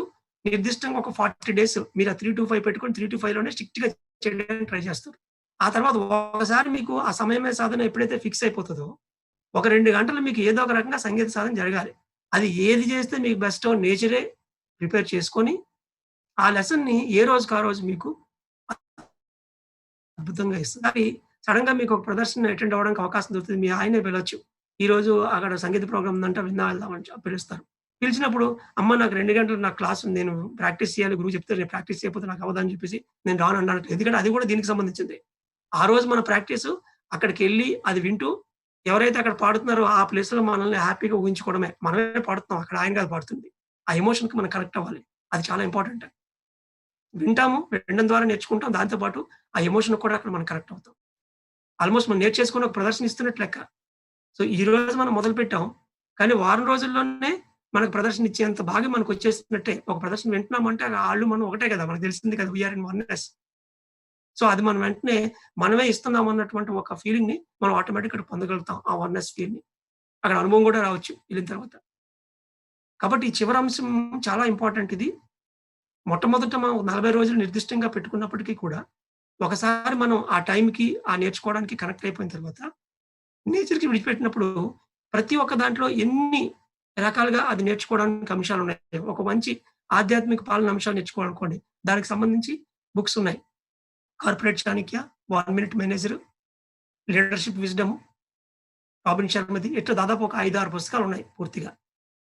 నిర్దిష్టంగా ఒక 40 డేస్ మీరు ఆ 3-5 పెట్టుకొని 3-5లోనే స్ట్రిక్ట్‌గా చేయడానికి ట్రై చేస్తారు. ఆ తర్వాత ఒకసారి మీకు ఆ సమయమే సాధన ఎప్పుడైతే ఫిక్స్ అయిపోతదో, ఒక 2 గంటలు మీకు ఏదో ఒక రకంగా సంగీత సాధన జరగాలి. అది ఏది చేస్తే మీకు బెస్టో నేచరే ప్రిపేర్ చేసుకొని, ఆ లెసన్‌ని ఏ రోజుకి ఆ రోజు మీకు అద్భుతంగా ఇస్తది. కానీ సడెన్‌గా మీకు ఒక ప్రదర్శన అటెండ్ అవ్వడానికి అవకాశం దొరుకుతుంది. మీ ఆయనే పిలవచ్చు. ఈరోజు అక్కడ సంగీత ప్రోగ్రామ్ ఉందంట విందాం వెళ్దాం అని పిలుస్తారు. పిలిచినప్పుడు అమ్మ నాకు 2 గంటలు నాకు క్లాస్ ఉంది. నేను ప్రాక్టీస్ చేయాలి. గురువు చెప్తారు. నేను ప్రాక్టీస్ చేయకపోతే నాకు అవ్వదని చెప్పేసి నేను రాను అన్నాను. ఎందుకంటే అది కూడా దీనికి సంబంధించిందే. ఆ రోజు మన ప్రాక్టీసు అక్కడికెళ్ళి అది వింటూ ఎవరైతే అక్కడ పాడుతున్నారో ఆ ప్లేస్‌లో మనల్ని హ్యాపీగా ఊహించుకోవడమే. మనమే పాడుతున్నాం. అక్కడ ఆయన కాదు పాడుతుంది. ఆ ఎమోషన్‌కి మనం కనెక్ట్ అవ్వాలి. అది చాలా ఇంపార్టెంట్. వింటాము. వినడం ద్వారా నేర్చుకుంటాం. దాంతో పాటు ఆ ఎమోషన్‌కి కూడా అక్కడ మనం కనెక్ట్ అవుతాం. ఆల్‌మోస్ట్ మనం నేర్చేసుకొని ఒక ప్రదర్శన ఇస్తున్నట్టు లెక్క. సో, ఈరోజు మనం మొదలుపెట్టాం. కానీ వారం రోజుల్లోనే మనకు ప్రదర్శన ఇచ్చేంత భాగ్యం మనకొచ్చేసినట్టే. ఒక ప్రదర్శన వింటున్నామంటే ఆళ్ళు మనం ఒకటే కదా! మనకు తెలిసింది కదా! We are in oneness. So, అది మనం వెంటనే మనమే ఇస్తున్నాం అన్నటువంటి ఒక ఫీలింగ్‌ని మనం ఆటోమేటిక్‌గా పొందగలుగుతాం. ఆ వన్నెస్ ఫీల్‌ని. అక్కడ అనుభవం కూడా రావచ్చు ఎళ్ళిన తర్వాత. కాబట్టి ఈ చివరి అంశం చాలా ఇంపార్టెంట్ ఇది. మొట్టమొదట మనం 40 రోజులు నిర్దిష్టంగా పెట్టుకున్నప్పటికీ కూడా, ఒకసారి మనం ఆ టైంకి, ఆ నేర్చుకోవడానికి కనెక్ట్ అయిపోయిన తర్వాత, నేచర్‌కి విడిచిపెట్టినప్పుడు ప్రతి ఒక్క దాంట్లో ఎన్ని రకాలుగా అది నేర్చుకోవడానికి అంశాలున్నాయి. ఒక మంచి ఆధ్యాత్మిక పాలన అంశాలు నేర్చుకోవాలనుకోండి, దానికి సంబంధించి బుక్స్ ఉన్నాయి. 'Corporate Chanakya', 'one minute manager', 'leadership wisdom', 'Robin శర్మది' ఇట్లా దాదాపు ఒక 5, 6 పుస్తకాలున్నాయి పూర్తిగా.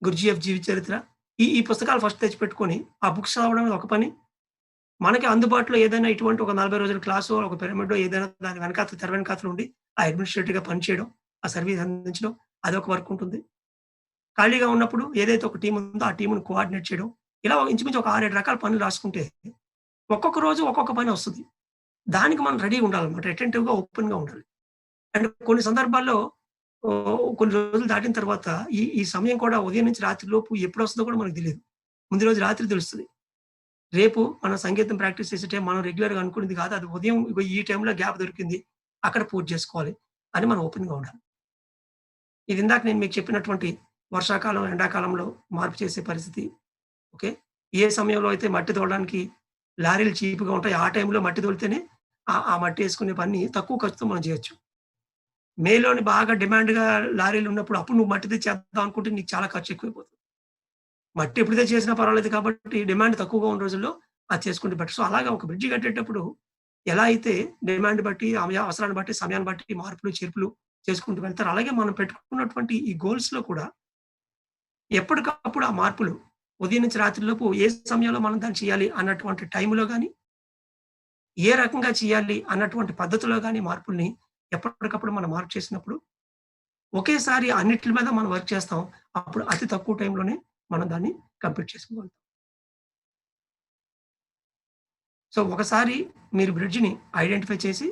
'గురుజీఎఫ్ జీవిత చరిత్ర' ఈ పుస్తకాలు ఫస్ట్ తెచ్చిపెట్టుకొని, ఆ బుక్స్ చదవడం ఒక పని. మనకి అందుబాటులో ఏదైనా ఇటువంటి ఒక 40 రోజుల క్లాసో, ఒక పిరమిడో ఏదైనా దాని వెనకాతల తెర వెనకాతల ఉండి, ఆ అడ్మినిస్ట్రేటివ్‌గా పనిచేయడం, ఆ సర్వీస్ అందించడం అదొక వర్క్ ఉంటుంది. ఖాళీగా ఉన్నప్పుడు ఏదైతే ఒక టీమ్ ఉందో ఆ టీమ్‌ని కోఆర్డినేట్ చేయడం. ఇలా ఇంచుమించు ఒక 6, 7 రకాల పనులు రాసుకుంటే ఒక్కొక్క రోజు ఒక్కొక్క పని వస్తది. దానికి మనం రెడీగా ఉండాలన్నమాట. అటెంటివ్‌గా, ఓపెన్‌గా ఉండాలి. అండ్ కొన్ని సందర్భాల్లో కొన్ని రోజులు దాటిన తర్వాత ఈ సమయం కూడా ఉదయం నుంచి రాత్రి లోపు ఎప్పుడొస్తదో కూడా మనకు తెలీదు. ముందు రోజు రాత్రి తెలుస్తది. రేపు మనం సంగీతం ప్రాక్టీస్ చేసే టైం మనం రెగ్యులర్‌గా అనుకున్నది కాదు. అది ఉదయం ఇగో ఈ టైంలో గ్యాప్ దొరికింది. అక్కడ పూర్తి చేసుకోవాలి అని మనం ఓపెన్‌గా ఉండాలి. ఇది ఇందాక నేను మీకు చెప్పినటువంటి వర్షాకాలం, ఎండాకాలంలో మార్పు చేసే పరిస్థితి. ఓకే. ఏ సమయంలో అయితే మట్టి తోలడానికి లారీలు చీప్‌గా ఉంటాయి. ఆ టైంలో మట్టి తోలితేనే ఆ మట్టి ఏసుకునే పని తక్కువ ఖర్చుతో మనం చేయొచ్చు. మేలోని బాగా డిమాండ్‌గా లారీలున్నప్పుడు అప్పుడు నువ్వు మట్టి తెచ్చేద్దాం అనుకుంటే నీకు చాలా ఖర్చు ఎక్కువైపోతుంది. మట్టి ఎప్పుడు తెచ్చేసినా పర్వాలేదు కాబట్టి డిమాండ్ తక్కువగా ఉన్న రోజుల్లో అది చేసుకుంటే బెటర్. సో, అలాగా ఒక బ్రిడ్జ్ కట్టేటప్పుడు ఎలా అయితే డిమాండ్ బట్టి, అవసరాన్ని బట్టి, సమయాన్ని బట్టి మార్పులు, చేర్పులు చేసుకుంటూ వెళ్తారో అలాగే మనం పెట్టుకున్నటువంటి ఈ గోల్స్‌లో కూడా ఎప్పటికప్పుడు ఆ మార్పులు ఉదయం నుంచి రాత్రి లోపు ఏ సమయంలో మనం దాన్ని చేయాలి అన్నటువంటి టైంలో గాని, ఏ రకంగా చేయాలి అన్నటువంటి పద్ధతిలో గాని మార్పుల్ని ఎప్పటికప్పుడు మనం మార్పు చేసినప్పుడు ఒకేసారి అన్నిట్లి మీద మనం వర్క్ చేస్తాం. అప్పుడు అతి తక్కువ టైంలోనే మనం దాన్ని కంప్లీట్ చేసుకోగలుగుతాం. సో, ఒకసారి మీరు బ్రిడ్జ్‌ని ఐడెంటిఫై చేసి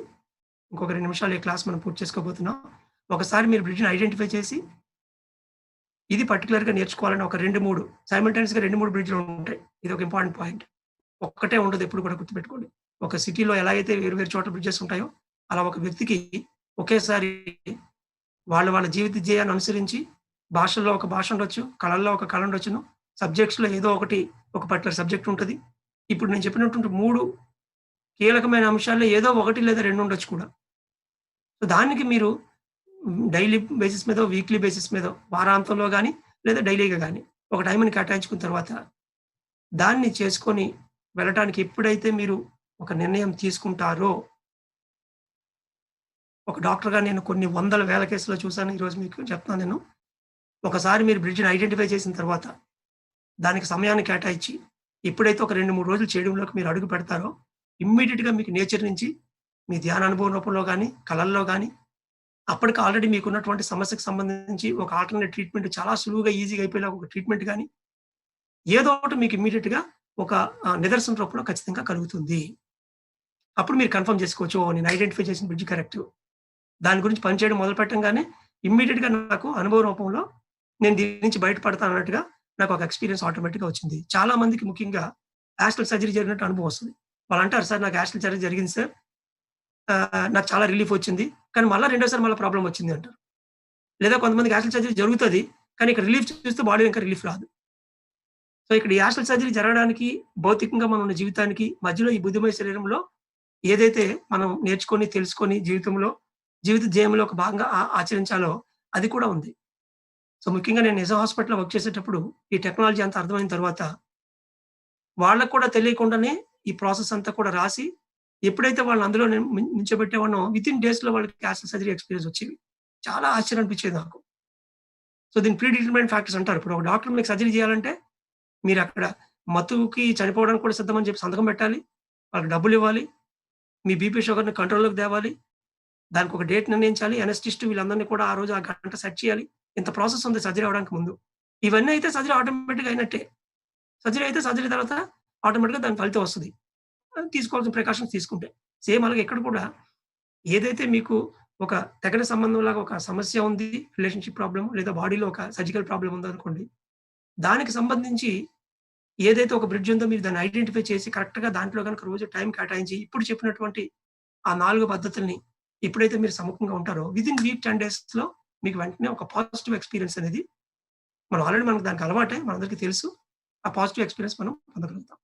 ఇంకొక 2 నిమిషాల్లో ఈ క్లాస్ మనం పూర్తి చేసుకోబోతున్నాం. ఒకసారి మీరు బ్రిడ్జ్‌ని ఐడెంటిఫై చేసి ఇది పర్టిక్యులర్‌గా నేర్చుకోవాలని ఒక 2, 3 సైమల్టేనియస్‌గా 2, 3 బ్రిడ్జ్‌లు ఉంటాయి. ఇదొక ఇంపార్టెంట్ పాయింట్. ఒక్కటే ఉండదు ఎప్పుడు కూడా గుర్తుపెట్టుకోండి. ఒక సిటీలో ఎలా అయితే వేరు వేరు చోట్ల బ్రిడ్జెస్ ఉంటాయో, అలా ఒక వ్యక్తికి ఒకేసారి వాళ్ళ జీవిత ధ్యేయాన్ని అనుసరించి భాషల్లో ఒక భాష ఉండొచ్చు, కళల్లో ఒక కళ ఉండొచ్చును. సబ్జెక్ట్స్‌లో ఏదో ఒకటి ఒక పర్టిక్యులర్ సబ్జెక్ట్ ఉంటది. ఇప్పుడు నేను చెప్పినటువంటి 3 కీలకమైన అంశాల్లో ఏదో 1 లేదా 2 ఉండొచ్చు కూడా. సో, దానికి మీరు డైలీ బేసిస్ మీదో, వీక్లీ బేసిస్ మీదో, వారాంతంలో గాని, లేదా డైలీగా గాని ఒక టైమ్‌ని కేటాయించుకున్న తర్వాత దాన్ని చేసుకొని వెళ్ళటానికి ఎప్పుడైతే మీరు ఒక నిర్ణయం తీసుకుంటారో, ఒక డాక్టర్‌గా నేను కొన్ని వందల, వేల కేసులు చూసాను. ఈరోజు మీకు చెప్తున్నాను నేను. ఒకసారి మీరు బ్రిడ్జ్‌ని ఐడెంటిఫై చేసిన తర్వాత, దానికి సమయాన్ని కేటాయించి, ఎప్పుడైతే ఒక 2, 3 రోజులు చేయడంలోకి మీరు అడుగు పెడతారో, ఇమ్మీడియేట్‌గా మీకు నేచర్ నుంచి మీ ధ్యాన అనుభవం రూపంలో గాని, కళల్లో గాని, అప్పటికి ఆల్రెడీ మీకున్నటువంటి సమస్యకు సంబంధించి ఒక ఆల్టర్‌నేట్ ట్రీట్‌మెంట్ చాలా సులువుగా, ఈజీగా అయిపోయేలాగా ఒక ట్రీట్‌మెంట్ గాని, ఏదో ఒకటి మీకు ఇమ్మీడియేట్‌గా ఒక నిదర్శన రూపంలో ఖచ్చితంగా కలుగుతుంది. అప్పుడు మీరు కన్ఫర్మ్ చేసుకోవచ్చు. ఓహ్! నేను ఐడెంటిఫై చేసిన బ్రిడ్జ్ కరెక్ట్. దాని గురించి పని చేయడం మొదలుపెట్టంగానే ఇమ్మీడియేట్‌గా నాకు అనుభవ రూపంలో నేను దీని నుంచి బయటపడతాను అన్నట్టుగా నాకు ఒక ఎక్స్‌పీరియన్స్ ఆటోమేటిక్‌గా వచ్చింది. చాలా మందికి ముఖ్యంగా యాస్ట్రల్ సర్జరీ జరిగినట్టు అనుభవం వస్తది. వాళ్ళంటారు, "సార్ నాకు యాస్ట్రల్ సర్జరీ జరిగింది సార్. నాకు చాలా రిలీఫ్ వచ్చింది. కానీ మళ్ళా రెండోసారి మళ్ళా ప్రాబ్లమ్ వచ్చింది" అంటారు. లేదా కొంతమందికి యాస్ట్రల్ సర్జరీ జరుగుతది. కానీ ఇక్కడ రిలీఫ్ చూస్తే బాడీలో ఇంకా రిలీఫ్ రాదు. సో, ఇక్కడ ఈ యాస్ట్రల్ సర్జరీ జరగడానికి భౌతికంగా మనం ఉన్న జీవితానికి మధ్యలో ఈ బుద్ధిమయ శరీరంలో ఏదైతే మనం నేర్చుకొని, తెలుసుకొని జీవితంలో జీవిత ధ్యేయంలో ఒక భాగంగా ఆచరించాలో అది కూడా ఉంది. సో, ముఖ్యంగా నేను నిజం హాస్పిటల్‌లో వర్క్ చేసేటప్పుడు ఈ టెక్నాలజీ అంతా అర్థమైన తర్వాత వాళ్ళకి కూడా తెలియకుండానే ఈ ప్రాసెస్ అంతా కూడా రాసి ఎప్పుడైతే వాళ్ళని అందులో నేను నించోబెట్టేవాడినో వితిన్ డేస్‌లో వాళ్ళకి యాస్ట్రల్ సర్జరీ ఎక్స్‌పీరియన్స్ వచ్చేవి. చాలా ఆశ్చర్యం అనిపించేది నాకు. సో, దీన్ని ప్రీ డిటర్మైన్డ్ ఫ్యాక్టర్స్ అంటారు. ఇప్పుడు ఒక డాక్టర్ మీకు సర్జరీ చేయాలంటే మీరక్కడ మత్తుకి చనిపోవడానికి కూడా సిద్ధమని చెప్పి సంతకం పెట్టాలి. వాళ్ళకి డబ్బులివ్వాలి. మీ బీపీ, షుగర్‌ని కంట్రోల్‌లోకి తేవాలి. దానికొక డేట్ నిర్ణయించాలి. అనెస్థిస్ట్ వీళ్ళందరిని కూడా ఆ రోజు ఆ గంట సెట్ చేయాలి. ఇంత ప్రాసెస్ ఉంది సర్జరీ అవ్వడానికి ముందు. ఇవన్నీ అయితే సర్జరీ ఆటోమేటిక్‌గా అయినట్టే. సర్జరీ అయితే సర్జరీ తర్వాత ఆటోమేటిక్‌గా దాని ఫలితం వస్తది. తీసుకోవాల్సిన ప్రికాషన్స్ తీసుకుంటే. సేమ్ అలాగే ఇక్కడ కూడా ఏదైతే మీకు ఒక తెగని సంబంధంలాగా ఒక సమస్య ఉంది. రిలేషన్‌షిప్ ప్రాబ్లమ్ లేదా బాడీలో ఒక సర్జికల్ ప్రాబ్లమ్ ఉందనుకోండి. దానికి సంబంధించి ఏదైతే ఒక బ్రిడ్జ్ ఉందో మీరు దాన్ని ఐడెంటిఫై చేసి కరెక్ట్‌గా దాంట్లో గనుక రోజు టైం కేటాయించి ఇప్పుడు చెప్పినటువంటి ఆ 4 పద్ధతుల్ని ఎప్పుడైతే మీరు సముఖంగా ఉంటారో వితిన్ వీక్ 10 డేస్‌లో మీకు వెంటనే ఒక పాజిటివ్ ఎక్స్‌పీరియన్స్ అనేది మనకు దానికి అలవాటే. మనందరికీ తెలుసు. ఆ పాజిటివ్ ఎక్స్‌పీరియన్స్ మనం పొందగలుగుతాం.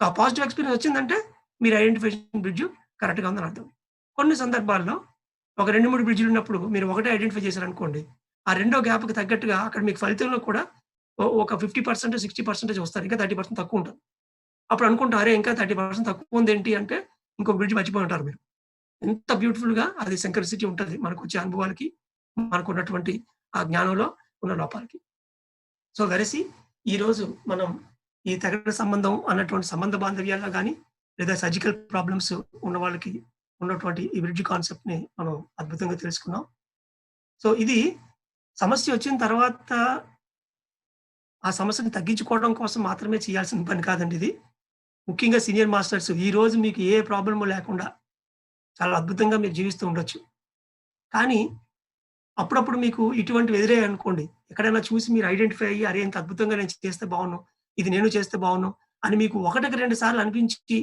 సో, ఆ పాజిటివ్ ఎక్స్‌పీరియన్స్ వచ్చిందంటే మీరు ఐడెంటిఫై చేసిన బ్రిడ్జ్ కరెక్ట్‌గా ఉందని అర్థం. కొన్ని సందర్భాల్లో ఒక 2, 3 బ్రిడ్జ్‌లు ఉన్నప్పుడు మీరు ఒకటే ఐడెంటిఫై చేశారనుకోండి. ఆ రెండో గ్యాప్‌కి తగ్గట్టుగా అక్కడ మీకు ఫలితంలో కూడా ఒక 50%, 60% వస్తారు. ఇంకా 30% తక్కువుంటది. అప్పుడు అనుకుంటాం, అరే! ఇంకా 30% తక్కువుందేంటి అంటే ఇంకొక బ్రిడ్జ్ మర్చిపోయి ఉంటారు మీరు. ఎంత బ్యూటిఫుల్‌గా అది సింక్రసిటీ ఉంటది. మనకొచ్చే అనుభవాలకి, మనకున్నటువంటి ఆ జ్ఞానంలో ఉన్న లోపాలకి. సో, వెరసి ఈరోజు మనం ఈ తెగడ సంబంధం అన్నటువంటి సంబంధ బాంధవ్యాల్లో గాని, లేదా సర్జికల్ ప్రాబ్లమ్స్ ఉన్న వాళ్ళకి ఉన్నటువంటి ఈ బ్రిడ్జ్ కాన్సెప్ట్‌ని మనం అద్భుతంగా తెలుసుకున్నాం. సో, ఇది సమస్య వచ్చిన తర్వాత ఆ సమస్యను తగ్గించుకోవడం కోసం మాత్రమే చేయాల్సిన పని కాదండి ఇది. ముఖ్యంగా సీనియర్ మాస్టర్స్ ఈరోజు మీకు ఏ ప్రాబ్లము లేకుండా చాలా అద్భుతంగా మీరు జీవిస్తూ ఉండొచ్చు. కానీ అప్పుడప్పుడు మీకు ఇటువంటివి ఎదురయ్యాయనుకోండి, ఎక్కడైనా చూసి మీరు ఐడెంటిఫై అయ్యి, అరే! ఇంత అద్భుతంగా నేను చేస్తే బావున్ను. ఇది నేను చేస్తే బావున్ను అని మీకు ఒకటికి 2 సార్లు అనిపించి,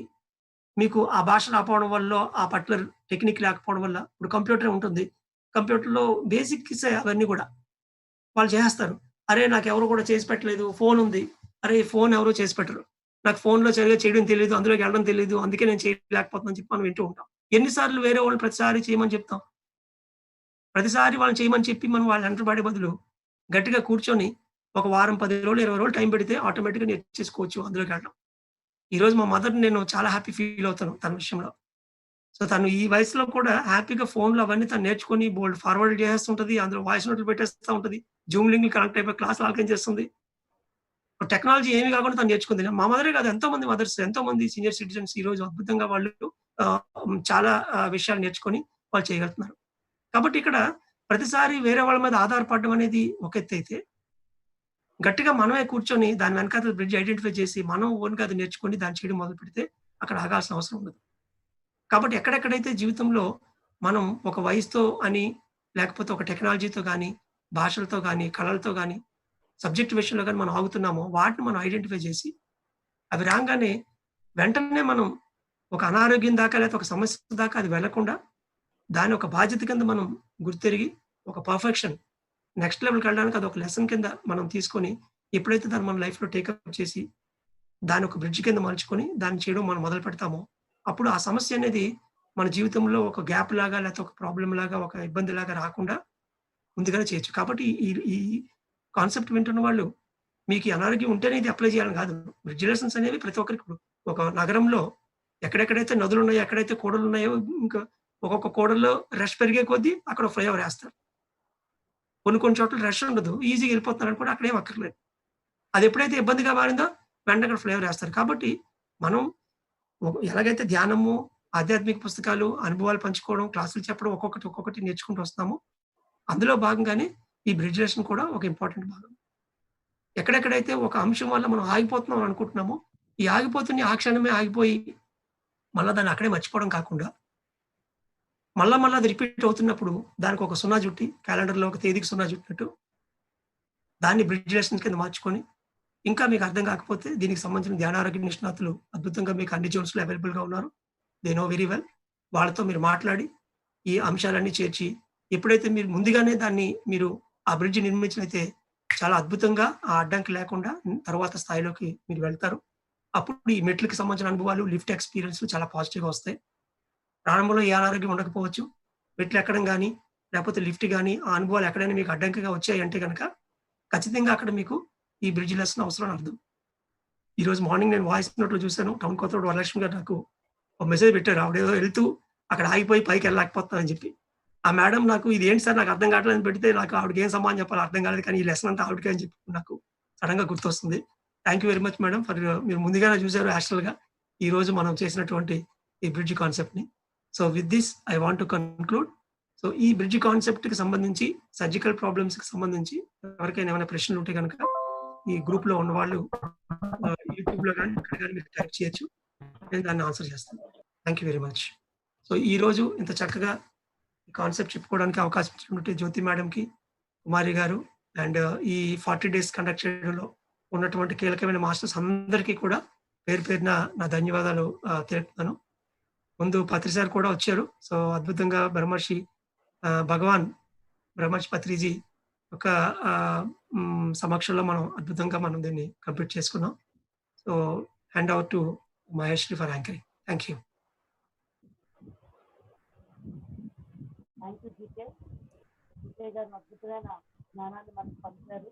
మీకు ఆ భాష రాకపోవడం వల్లో, ఆ పర్టిక్యులర్ టెక్నిక్ లేకపోవడం వల్ల ఇప్పుడు కంప్యూటరే ఉంటుంది. కంప్యూటర్‌లో బేసిక్సే అవన్నీ గూడా. వాళ్ళు చేసేస్తారు. అరే! నాకెవరు కూడా చేసి పెట్టలేదు. ఫోనుంది. అరే! ఫోన్ ఎవరు చేసి పెట్టరు. నాకు ఫోన్‌లో సరిగ్గా చేయడం తెలీదు. అందులోకెళ్ళడం తెలీదు. అందుకే నేను చేయలేకపోతున్నానని చెప్పి మనం వింటూ ఉంటాం. ఎన్ని సార్లు వేరే వాళ్ళని ప్రతిసారి చేయమని చెప్తాం? ప్రతిసారి వాళ్ళని చేయమని చెప్పి మనం వాళ్ళ వెంట పడే బదులు, గట్టిగా కూర్చొని ఒక వారం, 10 రోజులు, 20 రోజులు టైం పెడితే ఆటోమేటిక్‌గా నేర్చేసుకోవచ్చు అందులోకెళ్ళడం. ఈరోజు మా మదర్‌ని నేను చాలా హ్యాపీ ఫీల్ అవుతాను తన విషయంలో. సో, తను ఈ వయసులో కూడా హ్యాపీగా ఫోన్‌లో అవన్నీ తను నేర్చుకొని బోలెడు ఫార్వర్డ్ చేసేస్తుంటది. అందులో వాయిస్ నోట్‌లు పెట్టేస్తా ఉంటది. జూమ్ లింక్‌లు కనెక్ట్ అయిపోయి క్లాస్‌లు అటెండ్ చేస్తుంది. టెక్నాలజీ ఏమి కాకుండా తను నేర్చుకుంది. మా మదరే కాదు ఎంతో మంది మదర్స్, ఎంతో మంది సీనియర్ సిటిజన్స్ ఈరోజు అద్భుతంగా వాళ్ళు చాలా విషయాలు నేర్చుకొని వాళ్ళు చేయగలుగుతున్నారు. కాబట్టి ఇక్కడ ప్రతిసారి వేరే వాళ్ళ మీద ఆధారపడడం అనేది ఒక ఎత్తైతే, గట్టిగా మనమే కూర్చొని దాని వెనకాతల బ్రిడ్జ్ ఐడెంటిఫై చేసి మనం ఓన్‌గా అది నేర్చుకొని దాన్ని చేయడం మొదలుపెడితే అక్కడ ఆగాల్సిన అవసరం ఉండదు. కాబట్టి ఎక్కడెక్కడైతే జీవితంలో మనం ఒక వయసుతో అని, లేకపోతే ఒక టెక్నాలజీతో గాని, భాషలతో గాని, కళలతో గాని, సబ్జెక్ట్ విషయంలో గాని మనం ఆగుతున్నామో వాటిని మనం ఐడెంటిఫై చేసి, అవి రాంగానే వెంటనే మనం ఒక అనారోగ్యం దాకా లేకపోతే ఒక సమస్య దాకా అది వెళ్ళకుండా, దాన్ని ఒక బాధ్యత కింద మనం గుర్తెరిగి, ఒక పర్ఫెక్షన్ నెక్స్ట్ లెవెల్‌కెళ్ళడానికి అదొక లెసన్ కింద మనం తీసుకొని, ఎప్పుడైతే దాన్ని మన లైఫ్‌లో టేకప్ చేసి, దాన్ని ఒక బ్రిడ్జ్ కింద మలుచుకొని, దాన్ని చేయడం మనం మొదలు పెడతామో, అప్పుడు ఆ సమస్య అనేది మన జీవితంలో ఒక గ్యాప్ లాగా, లేకపోతే ఒక ప్రాబ్లమ్ లాగా, ఒక ఇబ్బందిలాగా రాకుండా ముందుగానే చేయొచ్చు. కాబట్టి ఈ ఈ కాన్సెప్ట్ వింటున్న వాళ్ళు మీకు ఈ అనారోగ్యం ఉంటేనే ఇది అప్లై చేయాలని కాదు. బ్రిడ్జ్ లెసన్స్ అనేవి ప్రతి ఒక్కరికి ఇప్పుడు ఒక నగరంలో ఎక్కడెక్కడైతే నదులున్నాయో, ఎక్కడైతే కూడలున్నాయో ఇంకా ఒక్కొక్క కూడల్లో రష్ పెరిగే కొద్దీ అక్కడ ఫ్లైఓవర్ ఏస్తారు. కొన్ని కొన్ని చోట్ల రష్ ఉండదు. ఈజీగా ఎళ్ళిపోతున్నారనుకోండి అక్కడేం అక్కర్లేదు. అది ఎప్పుడైతే ఇబ్బందిగా మారిందో వెంటనే అక్కడ ఫ్లైఓవర్ ఏస్తారు. కాబట్టి మనం ఎలాగైతే ధ్యానము, ఆధ్యాత్మిక పుస్తకాలు, అనుభవాలు పంచుకోవడం, క్లాసులు చెప్పడం ఒక్కొక్కటి, ఒక్కొక్కటి నేర్చుకుంటూ వస్తున్నామో, అందులో భాగంగానే ఈ బ్రిడ్జ్ లెసన్ కూడా ఒక ఇంపార్టెంట్ భాగం. ఎక్కడెక్కడైతే ఒక అంశం వల్ల మనం ఆగిపోతున్నాం అనుకుంటున్నామో, ఈ ఆగిపోతున్న ఆ క్షణమే ఆగిపోయి, మళ్ళా దాన్ని అక్కడే మర్చిపోవడం కాకుండా, మళ్ళా మళ్ళా అది రిపీట్ అవుతున్నప్పుడు దానికొక సున్నా జుట్టి, క్యాలెండర్‌లో ఒక తేదీకి సున్నా జుట్టినట్టు, దాన్ని బ్రిడ్జ్ లెసన్ కింద మార్చుకొని, ఇంకా మీకు అర్థం కాకపోతే దీనికి సంబంధించిన ధ్యానారోగ్య నిష్ణాతులు అద్భుతంగా మీకు అన్ని జోన్స్‌లో అవైలబుల్‌గా ఉన్నారు. They know very well. వాళ్ళతో మీరు మాట్లాడి, ఈ అంశాలన్నీ చేర్చి, ఎప్పుడైతే మీరు ముందుగానే దాన్ని మీరు ఆ బ్రిడ్జ్ నిర్మించినైతే చాలా అద్భుతంగా ఆ అడ్డంకి లేకుండా తరువాత స్థాయిలోకి మీరు వెళ్తారు. అప్పుడు ఈ మెట్లకి సంబంధించిన అనుభవాలు, లిఫ్ట్ ఎక్స్‌పీరియన్స్‌లు చాలా పాజిటివ్‌గా వస్తాయి. ప్రారంభంలో ఏ అనారోగ్యం ఉండకపోవచ్చు. మెట్లు ఎక్కడం గాని, లేకపోతే లిఫ్ట్ గాని, ఆ అనుభవాలు ఎక్కడైనా మీకు అడ్డంకిగా వచ్చాయంటే గనక, ఖచ్చితంగా అక్కడ మీకు ఈ బ్రిడ్జ్ లెసన్ అవసరం అని అర్థం. ఈరోజు మార్నింగ్ నేను వాయిస్ నోట్‌లో చూసాను. టౌన్ కొత్త రోడ్ వరలక్ష్మి గారు నాకు ఒక మెసేజ్ పెట్టారు. ఆవిడేదో ఎళ్తూ అక్కడ ఆగిపోయి పైకెళ్ళలేకపోతున్నానని చెప్పి. ఆ మేడమ్ నాకు ఇదేంటి సార్ నాకు అర్థం కావట్లేదు అని పెడితే నాకు ఆవిడకి ఏం సమాధానం చెప్పాలో అర్థం కాలేదు. కానీ ఈ లెసన్ అంతా ఆవిడకే అని చెప్పి నాకు సడెన్‌గా గుర్తొస్తుంది. Thank you very much madam for మీరు ముందుగానే చూసారు యాక్చువల్‌గా. ఈరోజు మనం చేసినటువంటి ఈ బ్రిడ్జ్ కాన్సెప్ట్‌ని. So with this I want to conclude. So ఈ బ్రిడ్జ్ కాన్సెప్ట్‌కి సంబంధించి సర్జికల్ ప్రాబ్లమ్స్‌కి సంబంధించి ఎవరికైనా ఏమైనా ప్రశ్నలు ఉంటే గనక ఈ గ్రూప్‌లో ఉన్నవాళ్ళు యూట్యూబ్‌లో గాని, ఇక్కడ గాని మీరు టైప్ చేయొచ్చు. నేను దాన్ని ఆన్సర్ చేస్తాను. Thank you very much. So ఈరోజు ఇంత చక్కగా ఈ కాన్సెప్ట్ చెప్పుకోవడానికి అవకాశం ఇచ్చినటువంటి జ్యోతి మేడంకి, కుమారి గారు అండ్ ఈ 40 డేస్ కండక్ట్ చేయడంలో ఉన్నటువంటి కీలకమైన మాస్టర్స్ అందరికీ కూడా పేరు పేరున నా ధన్యవాదాలు తెలుపుతున్నాను. ముందు పత్రి సార్ కూడా వచ్చారు. సో అద్భుతంగా భగవాన్ బ్రహ్మర్షి పత్రిజీ యొక్క సమక్షంలో మనం దీన్ని కంప్లీట్ చేసుకున్నాం. So hand over to Maheshwari for anchoring. Thank you. Thank you GK. GK గారు అద్భుతమైన జ్ఞానాన్ని మనకు పంచారు.